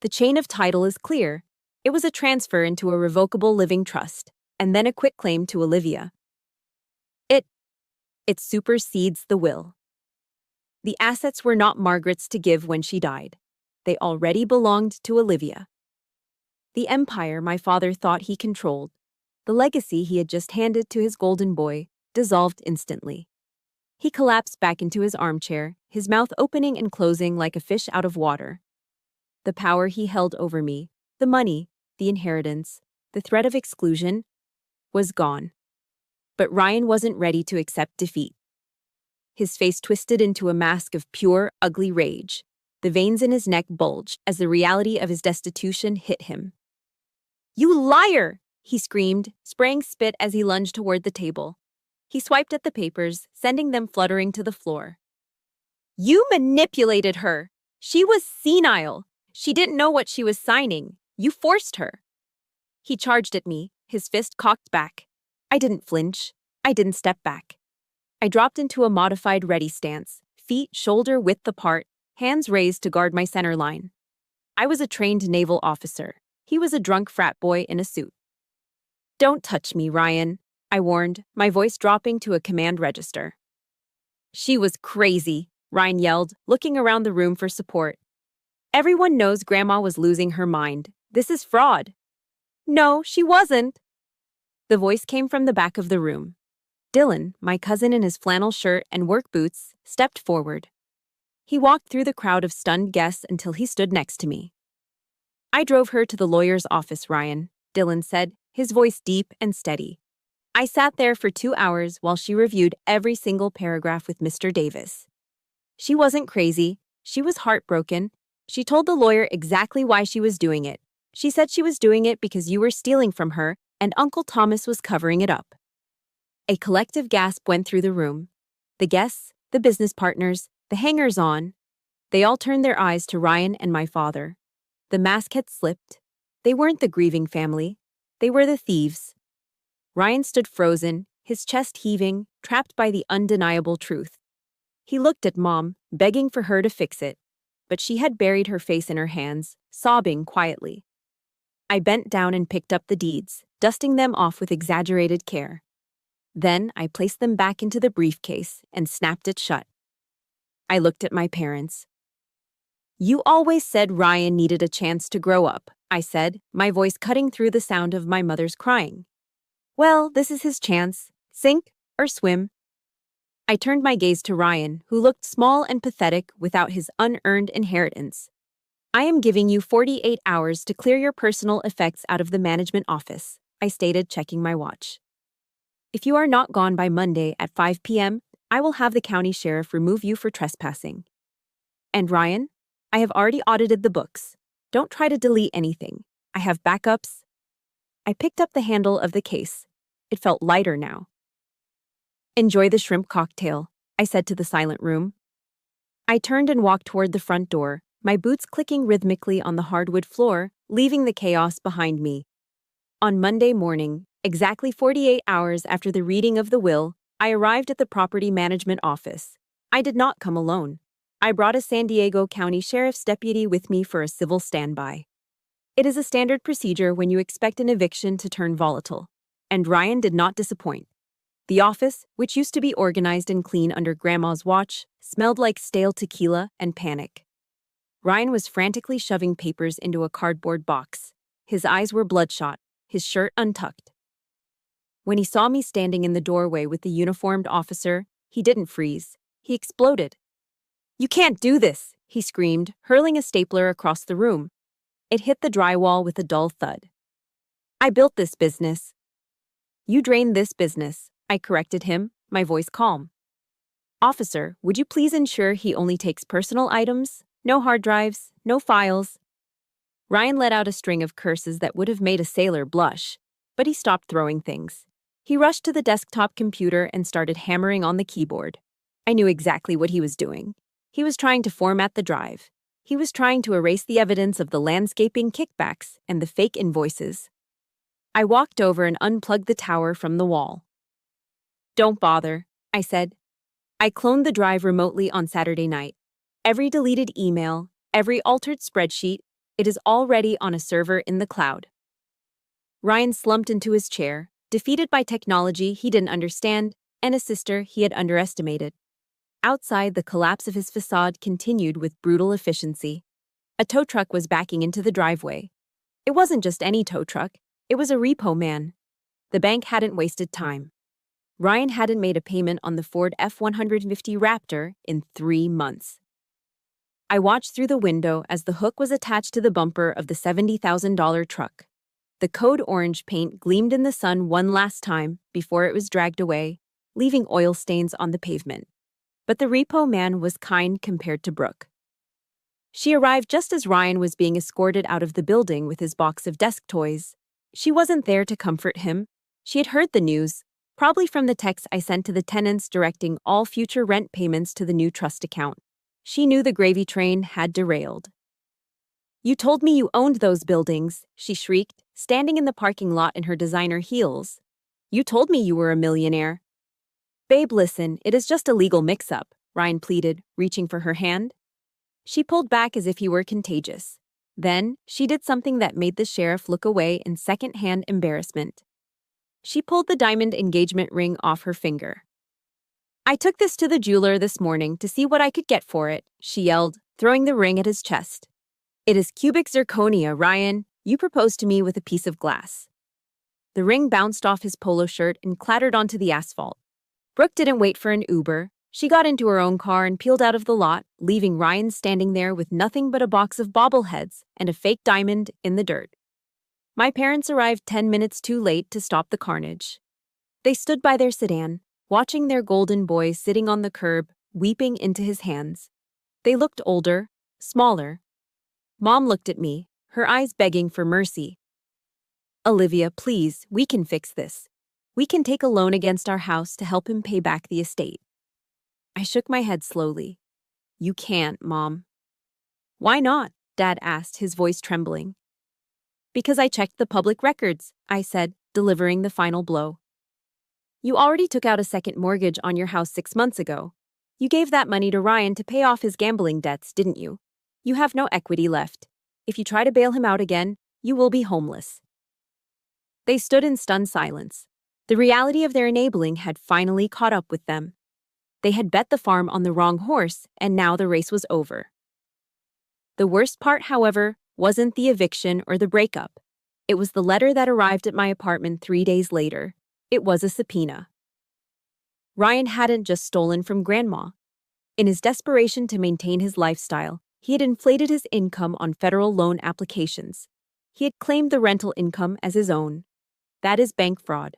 A: "The chain of title is clear. It was a transfer into a revocable living trust, and then a quitclaim to Olivia. It supersedes the will. The assets were not Margaret's to give when she died. They already belonged to Olivia. The empire my father thought he controlled, the legacy he had just handed to his golden boy, dissolved instantly. He collapsed back into his armchair, his mouth opening and closing like a fish out of water. The power he held over me, the money, the inheritance, the threat of exclusion, was gone. But Ryan wasn't ready to accept defeat. His face twisted into a mask of pure, ugly rage. The veins in his neck bulged as the reality of his destitution hit him. "You liar!" he screamed, spraying spit as he lunged toward the table. He swiped at the papers, sending them fluttering to the floor. You manipulated her. She was senile. She didn't know what she was signing. You forced her. He charged at me, his fist cocked back. I didn't flinch. I didn't step back. I dropped into a modified ready stance, feet shoulder-width apart, hands raised to guard my center line. I was a trained naval officer. He was a drunk frat boy in a suit. Don't touch me, Ryan, I warned, my voice dropping to a command register. She was crazy, Ryan yelled, looking around the room for support. Everyone knows Grandma was losing her mind. This is fraud. No, she wasn't. The voice came from the back of the room. Dylan, my cousin in his flannel shirt and work boots, stepped forward. He walked through the crowd of stunned guests until he stood next to me. I drove her to the lawyer's office, Ryan, Dylan said, his voice deep and steady. I sat there for 2 hours while she reviewed every single paragraph with Mr. Davis. She wasn't crazy. She was heartbroken. She told the lawyer exactly why she was doing it. She said she was doing it because you were stealing from her and Uncle Thomas was covering it up. A collective gasp went through the room. The guests, the business partners, the hangers-on. They all turned their eyes to Ryan and my father. The mask had slipped. They weren't the grieving family. They were the thieves. Ryan stood frozen, his chest heaving, trapped by the undeniable truth. He looked at Mom, begging for her to fix it, but she had buried her face in her hands, sobbing quietly. I bent down and picked up the deeds, dusting them off with exaggerated care. Then I placed them back into the briefcase and snapped it shut. I looked at my parents. You always said Ryan needed a chance to grow up, I said, my voice cutting through the sound of my mother's crying. Well, this is his chance. Sink or swim. I turned my gaze to Ryan, who looked small and pathetic without his unearned inheritance. I am giving you 48 hours to clear your personal effects out of the management office, I stated, checking my watch. If you are not gone by Monday at 5 p.m., I will have the county sheriff remove you for trespassing. And Ryan, I have already audited the books. Don't try to delete anything. I have backups. I picked up the handle of the case. It felt lighter now. Enjoy the shrimp cocktail, I said to the silent room. I turned and walked toward the front door, my boots clicking rhythmically on the hardwood floor, leaving the chaos behind me. On Monday morning, exactly 48 hours after the reading of the will, I arrived at the property management office. I did not come alone. I brought a San Diego County Sheriff's deputy with me for a civil standby. It is a standard procedure when you expect an eviction to turn volatile. And Ryan did not disappoint. The office, which used to be organized and clean under Grandma's watch, smelled like stale tequila and panic. Ryan was frantically shoving papers into a cardboard box. His eyes were bloodshot, his shirt untucked. When he saw me standing in the doorway with the uniformed officer, he didn't freeze. He exploded. You can't do this, he screamed, hurling a stapler across the room. It hit the drywall with a dull thud. I built this business. You drained this business, I corrected him, my voice calm. Officer, would you please ensure he only takes personal items? No hard drives, no files. Ryan let out a string of curses that would have made a sailor blush, but he stopped throwing things. He rushed to the desktop computer and started hammering on the keyboard. I knew exactly what he was doing. He was trying to format the drive. He was trying to erase the evidence of the landscaping kickbacks and the fake invoices. I walked over and unplugged the tower from the wall. Don't bother, I said. I cloned the drive remotely on Saturday night. Every deleted email, every altered spreadsheet, it is already on a server in the cloud. Ryan slumped into his chair, defeated by technology he didn't understand and a sister he had underestimated. Outside, the collapse of his facade continued with brutal efficiency. A tow truck was backing into the driveway. It wasn't just any tow truck. It was a repo man. The bank hadn't wasted time. Ryan hadn't made a payment on the Ford F-150 Raptor in 3 months. I watched through the window as the hook was attached to the bumper of the $70,000 truck. The code orange paint gleamed in the sun one last time before it was dragged away, leaving oil stains on the pavement. But the repo man was kind compared to Brooke. She arrived just as Ryan was being escorted out of the building with his box of desk toys. She wasn't there to comfort him. She had heard the news, probably from the text I sent to the tenants directing all future rent payments to the new trust account. She knew the gravy train had derailed. "You told me you owned those buildings," she shrieked, standing in the parking lot in her designer heels. "You told me you were a millionaire." "Babe, listen, it is just a legal mix-up," Ryan pleaded, reaching for her hand. She pulled back as if he were contagious. Then, she did something that made the sheriff look away in second-hand embarrassment. She pulled the diamond engagement ring off her finger. "I took this to the jeweler this morning to see what I could get for it," she yelled, throwing the ring at his chest. "It is cubic zirconia, Ryan. You proposed to me with a piece of glass." The ring bounced off his polo shirt and clattered onto the asphalt. Brooke didn't wait for an Uber. She got into her own car and peeled out of the lot, leaving Ryan standing there with nothing but a box of bobbleheads and a fake diamond in the dirt. My parents arrived 10 minutes too late to stop the carnage. They stood by their sedan, watching their golden boy sitting on the curb, weeping into his hands. They looked older, smaller. Mom looked at me, her eyes begging for mercy. "Olivia, please, we can fix this. We can take a loan against our house to help him pay back the estate." I shook my head slowly. "You can't, Mom." "Why not?" Dad asked, his voice trembling. "Because I checked the public records," I said, delivering the final blow. "You already took out a second mortgage on your house 6 months ago. You gave that money to Ryan to pay off his gambling debts, didn't you? You have no equity left. If you try to bail him out again, you will be homeless." They stood in stunned silence. The reality of their enabling had finally caught up with them. They had bet the farm on the wrong horse, and now the race was over. The worst part, however, wasn't the eviction or the breakup. It was the letter that arrived at my apartment 3 days later. It was a subpoena. Ryan hadn't just stolen from Grandma. In his desperation to maintain his lifestyle, he had inflated his income on federal loan applications. He had claimed the rental income as his own. That is bank fraud.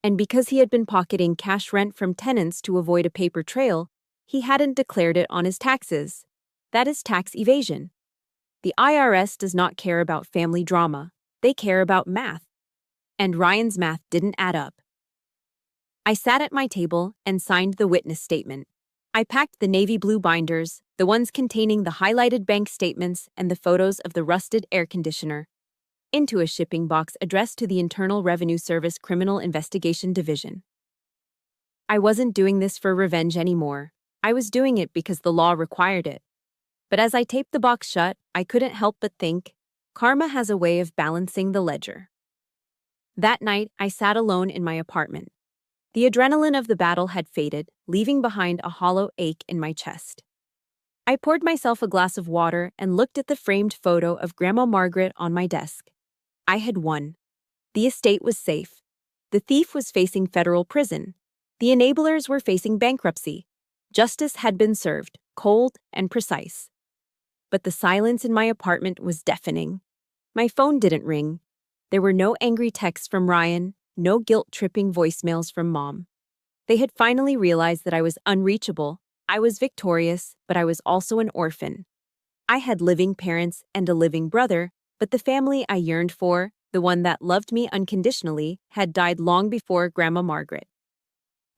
A: And because he had been pocketing cash rent from tenants to avoid a paper trail, he hadn't declared it on his taxes. That is tax evasion. The IRS does not care about family drama. They care about math. And Ryan's math didn't add up. I sat at my table and signed the witness statement. I packed the navy blue binders, the ones containing the highlighted bank statements and the photos of the rusted air conditioner, into a shipping box addressed to the Internal Revenue Service Criminal Investigation Division. I wasn't doing this for revenge anymore. I was doing it because the law required it. But as I taped the box shut, I couldn't help but think, karma has a way of balancing the ledger. That night, I sat alone in my apartment. The adrenaline of the battle had faded, leaving behind a hollow ache in my chest. I poured myself a glass of water and looked at the framed photo of Grandma Margaret on my desk. I had won. The estate was safe. The thief was facing federal prison. The enablers were facing bankruptcy. Justice had been served, cold and precise. But the silence in my apartment was deafening. My phone didn't ring. There were no angry texts from Ryan, no guilt-tripping voicemails from Mom. They had finally realized that I was unreachable. I was victorious, but I was also an orphan. I had living parents and a living brother, but the family I yearned for, the one that loved me unconditionally, had died long before Grandma Margaret.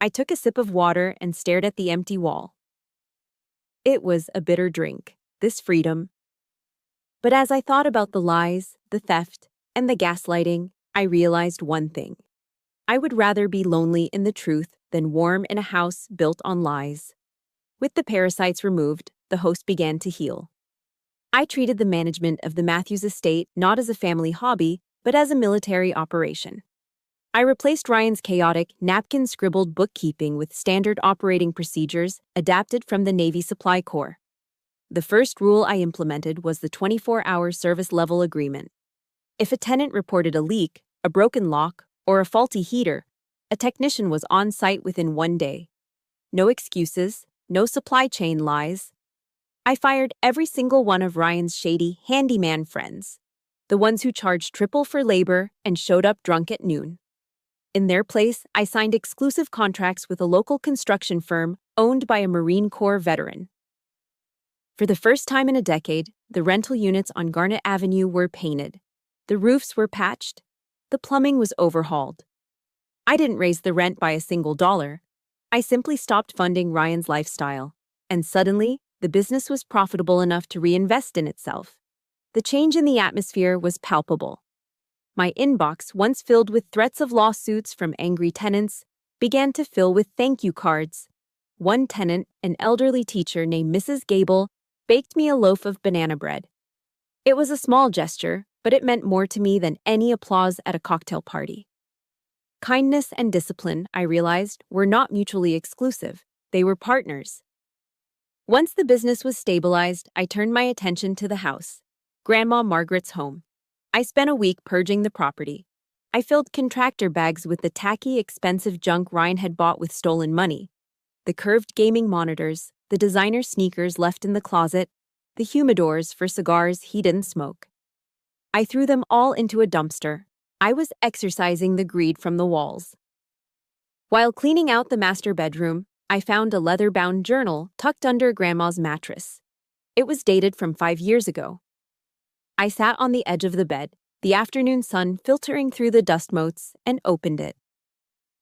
A: I took a sip of water and stared at the empty wall. It was a bitter drink, this freedom. But as I thought about the lies, the theft, and the gaslighting, I realized one thing. I would rather be lonely in the truth than warm in a house built on lies. With the parasites removed, the host began to heal. I treated the management of the Matthews estate not as a family hobby, but as a military operation. I replaced Ryan's chaotic, napkin-scribbled bookkeeping with standard operating procedures adapted from the Navy Supply Corps. The first rule I implemented was the 24-hour service level agreement. If a tenant reported a leak, a broken lock, or a faulty heater, a technician was on site within 1 day. No excuses, no supply chain lies. I fired every single one of Ryan's shady handyman friends, the ones who charged triple for labor and showed up drunk at noon. In their place, I signed exclusive contracts with a local construction firm owned by a Marine Corps veteran. For the first time in a decade, the rental units on Garnet Avenue were painted. The roofs were patched. The plumbing was overhauled. I didn't raise the rent by a single dollar. I simply stopped funding Ryan's lifestyle. And suddenly, the business was profitable enough to reinvest in itself. The change in the atmosphere was palpable. My inbox, once filled with threats of lawsuits from angry tenants, began to fill with thank you cards. One tenant, an elderly teacher named Mrs. Gable, baked me a loaf of banana bread. It was a small gesture, but it meant more to me than any applause at a cocktail party. Kindness and discipline, I realized, were not mutually exclusive. They were partners. Once the business was stabilized, I turned my attention to the house, Grandma Margaret's home. I spent a week purging the property. I filled contractor bags with the tacky, expensive junk Ryan had bought with stolen money. The curved gaming monitors, the designer sneakers left in the closet, the humidors for cigars he didn't smoke. I threw them all into a dumpster. I was exorcising the greed from the walls. While cleaning out the master bedroom, I found a leather-bound journal tucked under Grandma's mattress. It was dated from 5 years ago. I sat on the edge of the bed, the afternoon sun filtering through the dust motes, and opened it.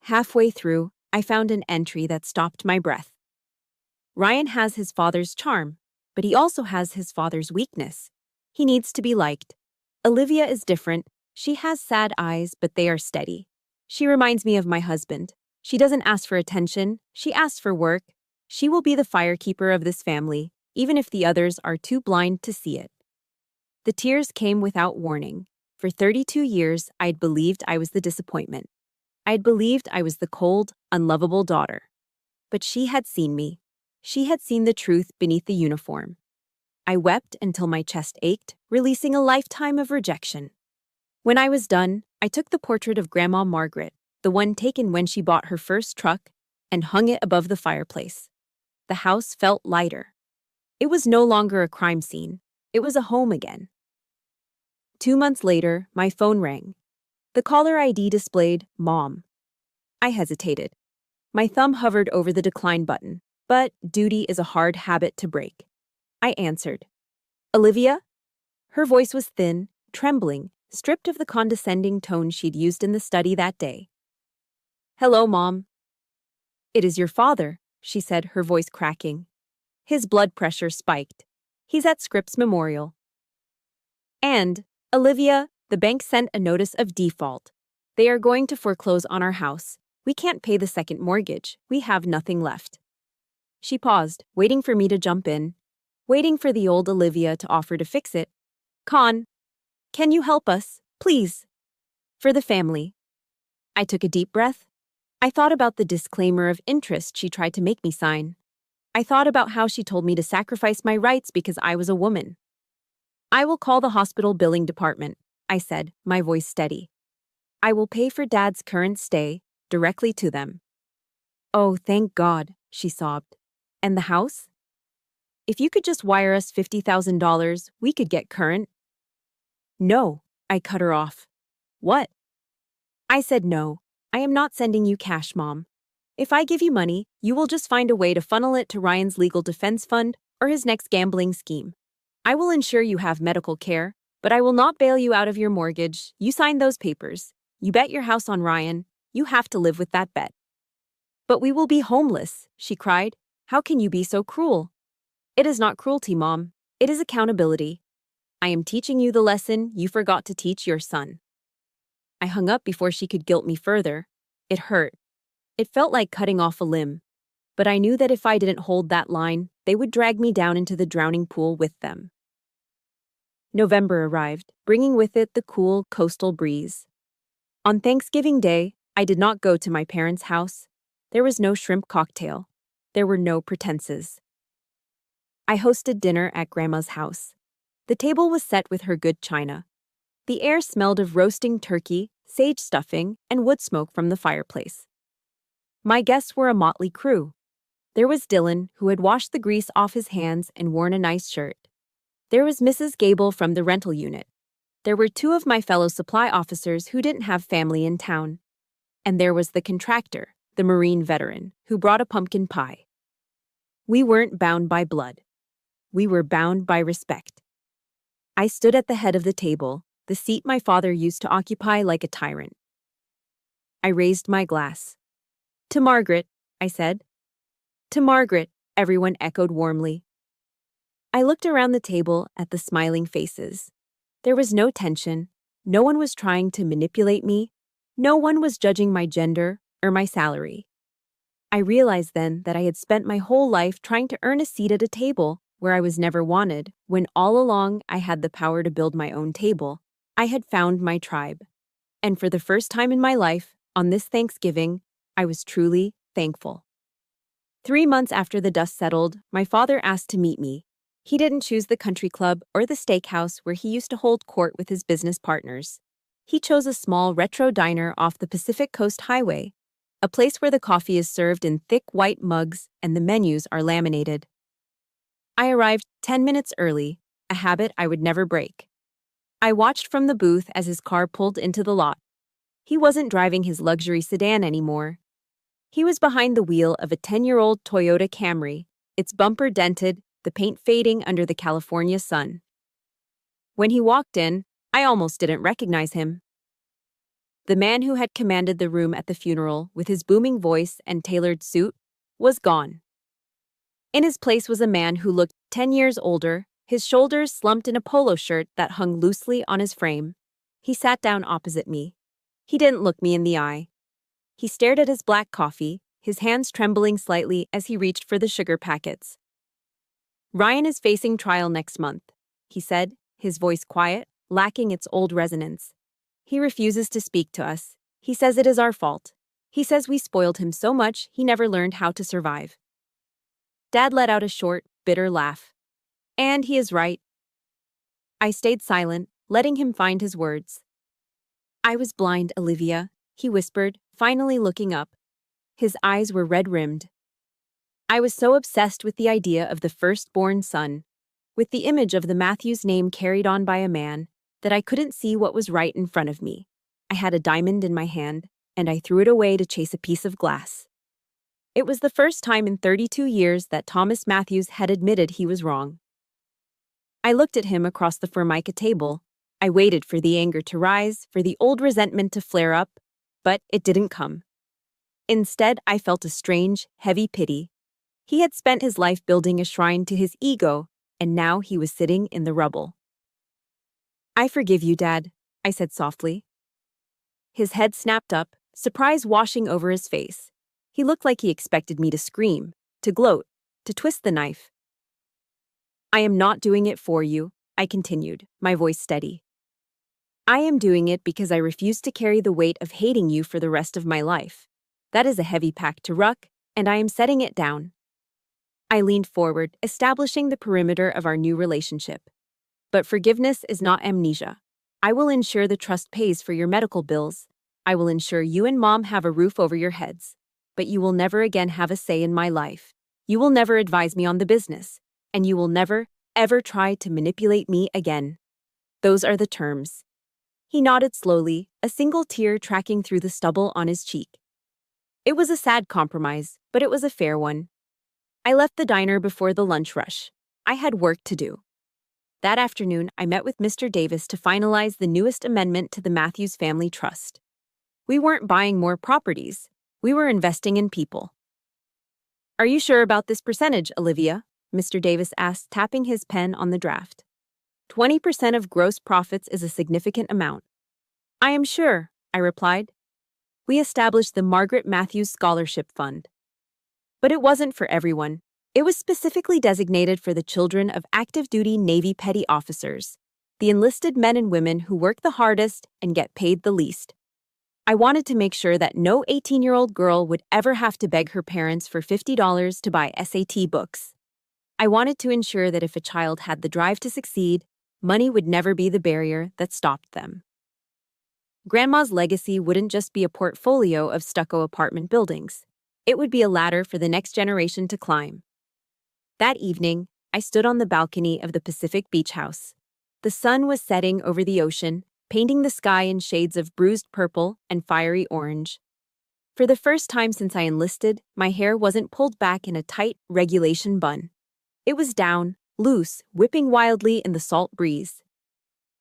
A: Halfway through, I found an entry that stopped my breath. Ryan has his father's charm, but he also has his father's weakness. He needs to be liked. Olivia is different. She has sad eyes, but they are steady. She reminds me of my husband. She doesn't ask for attention. She asks for work. She will be the firekeeper of this family, even if the others are too blind to see it. The tears came without warning. For 32 years, I'd believed I was the disappointment. I'd believed I was the cold, unlovable daughter. But she had seen me. She had seen the truth beneath the uniform. I wept until my chest ached, releasing a lifetime of rejection. When I was done, I took the portrait of Grandma Margaret, the one taken when she bought her first truck, and hung it above the fireplace. The house felt lighter. It was no longer a crime scene. It was a home again. 2 months later, my phone rang. The caller ID displayed Mom. I hesitated. My thumb hovered over the decline button, but duty is a hard habit to break. I answered. Olivia? Her voice was thin, trembling, stripped of the condescending tone she'd used in the study that day. Hello, Mom. It is your father, she said, her voice cracking. His blood pressure spiked. He's at Scripps Memorial. And, Olivia, the bank sent a notice of default. They are going to foreclose on our house. We can't pay the second mortgage. We have nothing left. She paused, waiting for me to jump in, waiting for the old Olivia to offer to fix it. Con, can you help us, please? For the family. I took a deep breath. I thought about the disclaimer of interest she tried to make me sign. I thought about how she told me to sacrifice my rights because I was a woman. I will call the hospital billing department, I said, my voice steady. I will pay for Dad's current stay directly to them. Oh, thank God, she sobbed. And the house? If you could just wire us $50,000, we could get current. No, I cut her off. What? I said no. I am not sending you cash, Mom. If I give you money, you will just find a way to funnel it to Ryan's legal defense fund or his next gambling scheme. I will ensure you have medical care, but I will not bail you out of your mortgage. You signed those papers. You bet your house on Ryan. You have to live with that bet. But we will be homeless, she cried. How can you be so cruel? It is not cruelty, Mom. It is accountability. I am teaching you the lesson you forgot to teach your son. I hung up before she could guilt me further. It hurt. It felt like cutting off a limb. But I knew that if I didn't hold that line, they would drag me down into the drowning pool with them. November arrived, bringing with it the cool coastal breeze. On Thanksgiving Day, I did not go to my parents' house. There was no shrimp cocktail. There were no pretenses. I hosted dinner at Grandma's house. The table was set with her good china. The air smelled of roasting turkey, sage stuffing, and wood smoke from the fireplace. My guests were a motley crew. There was Dylan, who had washed the grease off his hands and worn a nice shirt. There was Mrs. Gable from the rental unit. There were 2 of my fellow supply officers who didn't have family in town. And there was the contractor, the Marine veteran, who brought a pumpkin pie. We weren't bound by blood. We were bound by respect. I stood at the head of the table, the seat my father used to occupy like a tyrant. I raised my glass. To Margaret, I said. To Margaret, everyone echoed warmly. I looked around the table at the smiling faces. There was no tension. No one was trying to manipulate me. No one was judging my gender or my salary. I realized then that I had spent my whole life trying to earn a seat at a table where I was never wanted, when all along I had the power to build my own table. I had found my tribe. And for the first time in my life, on this Thanksgiving, I was truly thankful. 3 months after the dust settled, my father asked to meet me. He didn't choose the country club or the steakhouse where he used to hold court with his business partners. He chose a small retro diner off the Pacific Coast Highway, a place where the coffee is served in thick white mugs and the menus are laminated. I arrived 10 minutes early, a habit I would never break. I watched from the booth as his car pulled into the lot. He wasn't driving his luxury sedan anymore. He was behind the wheel of a 10-year-old Toyota Camry, its bumper dented, the paint fading under the California sun. When he walked in, I almost didn't recognize him. The man who had commanded the room at the funeral with his booming voice and tailored suit was gone. In his place was a man who looked 10 years older, his shoulders slumped in a polo shirt that hung loosely on his frame. He sat down opposite me. He didn't look me in the eye. He stared at his black coffee, his hands trembling slightly as he reached for the sugar packets. Ryan is facing trial next month, he said, his voice quiet, lacking its old resonance. He refuses to speak to us. He says it is our fault. He says we spoiled him so much he never learned how to survive. Dad let out a short, bitter laugh. And he is right. I stayed silent, letting him find his words. I was blind, Olivia, he whispered, finally looking up. His eyes were red-rimmed. I was so obsessed with the idea of the firstborn son, with the image of the Matthews name carried on by a man, that I couldn't see what was right in front of me. I had a diamond in my hand, and I threw it away to chase a piece of glass. It was the first time in 32 years that Thomas Matthews had admitted he was wrong. I looked at him across the Formica table. I waited for the anger to rise, for the old resentment to flare up, but it didn't come. Instead, I felt a strange, heavy pity. He had spent his life building a shrine to his ego, and now he was sitting in the rubble. I forgive you, Dad, I said softly. His head snapped up, surprise washing over his face. He looked like he expected me to scream, to gloat, to twist the knife. I am not doing it for you, I continued, my voice steady. I am doing it because I refuse to carry the weight of hating you for the rest of my life. That is a heavy pack to ruck, and I am setting it down. I leaned forward, establishing the perimeter of our new relationship. But forgiveness is not amnesia. I will ensure the trust pays for your medical bills. I will ensure you and Mom have a roof over your heads. But you will never again have a say in my life. You will never advise me on the business. And you will never, ever try to manipulate me again. Those are the terms. He nodded slowly, a single tear tracking through the stubble on his cheek. It was a sad compromise, but it was a fair one. I left the diner before the lunch rush. I had work to do. That afternoon, I met with Mr. Davis to finalize the newest amendment to the Matthews Family Trust. We weren't buying more properties. We were investing in people. Are you sure about this percentage, Olivia? Mr. Davis asked, tapping his pen on the draft. 20% of gross profits is a significant amount. I am sure, I replied. We established the Margaret Matthews Scholarship Fund. But it wasn't for everyone. It was specifically designated for the children of active-duty Navy petty officers, the enlisted men and women who work the hardest and get paid the least. I wanted to make sure that no 18-year-old girl would ever have to beg her parents for $50 to buy SAT books. I wanted to ensure that if a child had the drive to succeed, money would never be the barrier that stopped them. Grandma's legacy wouldn't just be a portfolio of stucco apartment buildings. It would be a ladder for the next generation to climb. That evening, I stood on the balcony of the Pacific Beach House. The sun was setting over the ocean, painting the sky in shades of bruised purple and fiery orange. For the first time since I enlisted, my hair wasn't pulled back in a tight regulation bun. It was down, loose, whipping wildly in the salt breeze.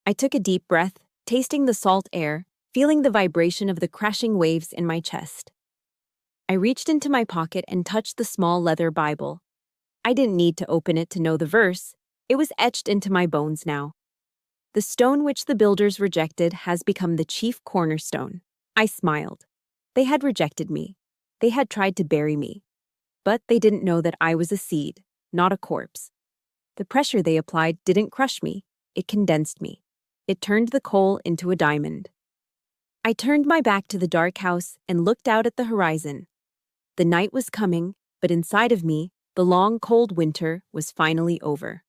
A: I took a deep breath, tasting the salt air, feeling the vibration of the crashing waves in my chest. I reached into my pocket and touched the small leather Bible. I didn't need to open it to know the verse. It was etched into my bones now. The stone which the builders rejected has become the chief cornerstone. I smiled. They had rejected me. They had tried to bury me. But they didn't know that I was a seed, not a corpse. The pressure they applied didn't crush me. It condensed me. It turned the coal into a diamond. I turned my back to the dark house and looked out at the horizon. The night was coming, but inside of me, the long, cold winter was finally over.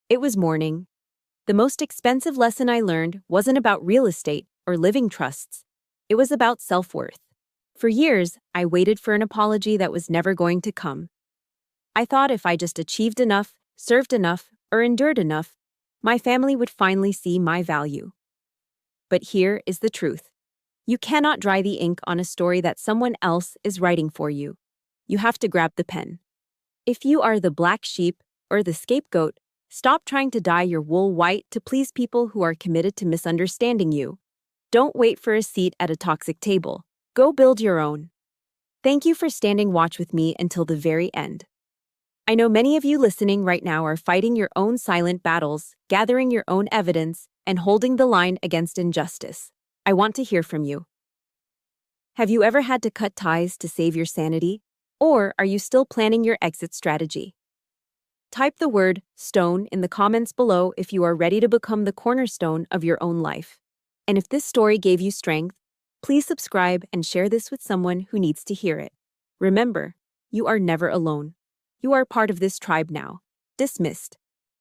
A: It was morning. The most expensive lesson I learned wasn't about real estate or living trusts. It was about self-worth. For years, I waited for an apology that was never going to come. I thought if I just achieved enough, served enough, or endured enough, my family would finally see my value. But here is the truth. You cannot dry the ink on a story that someone else is writing for you. You have to grab the pen. If you are the black sheep or the scapegoat, stop trying to dye your wool white to please people who are committed to misunderstanding you. Don't wait for a seat at a toxic table. Go build your own. Thank you for standing watch with me until the very end. I know many of you listening right now are fighting your own silent battles, gathering your own evidence, and holding the line against injustice. I want to hear from you. Have you ever had to cut ties to save your sanity? Or are you still planning your exit strategy? Type the word stone in the comments below if you are ready to become the cornerstone of your own life. And if this story gave you strength, please subscribe and share this with someone who needs to hear it. Remember, you are never alone. You are part of this tribe now. Dismissed.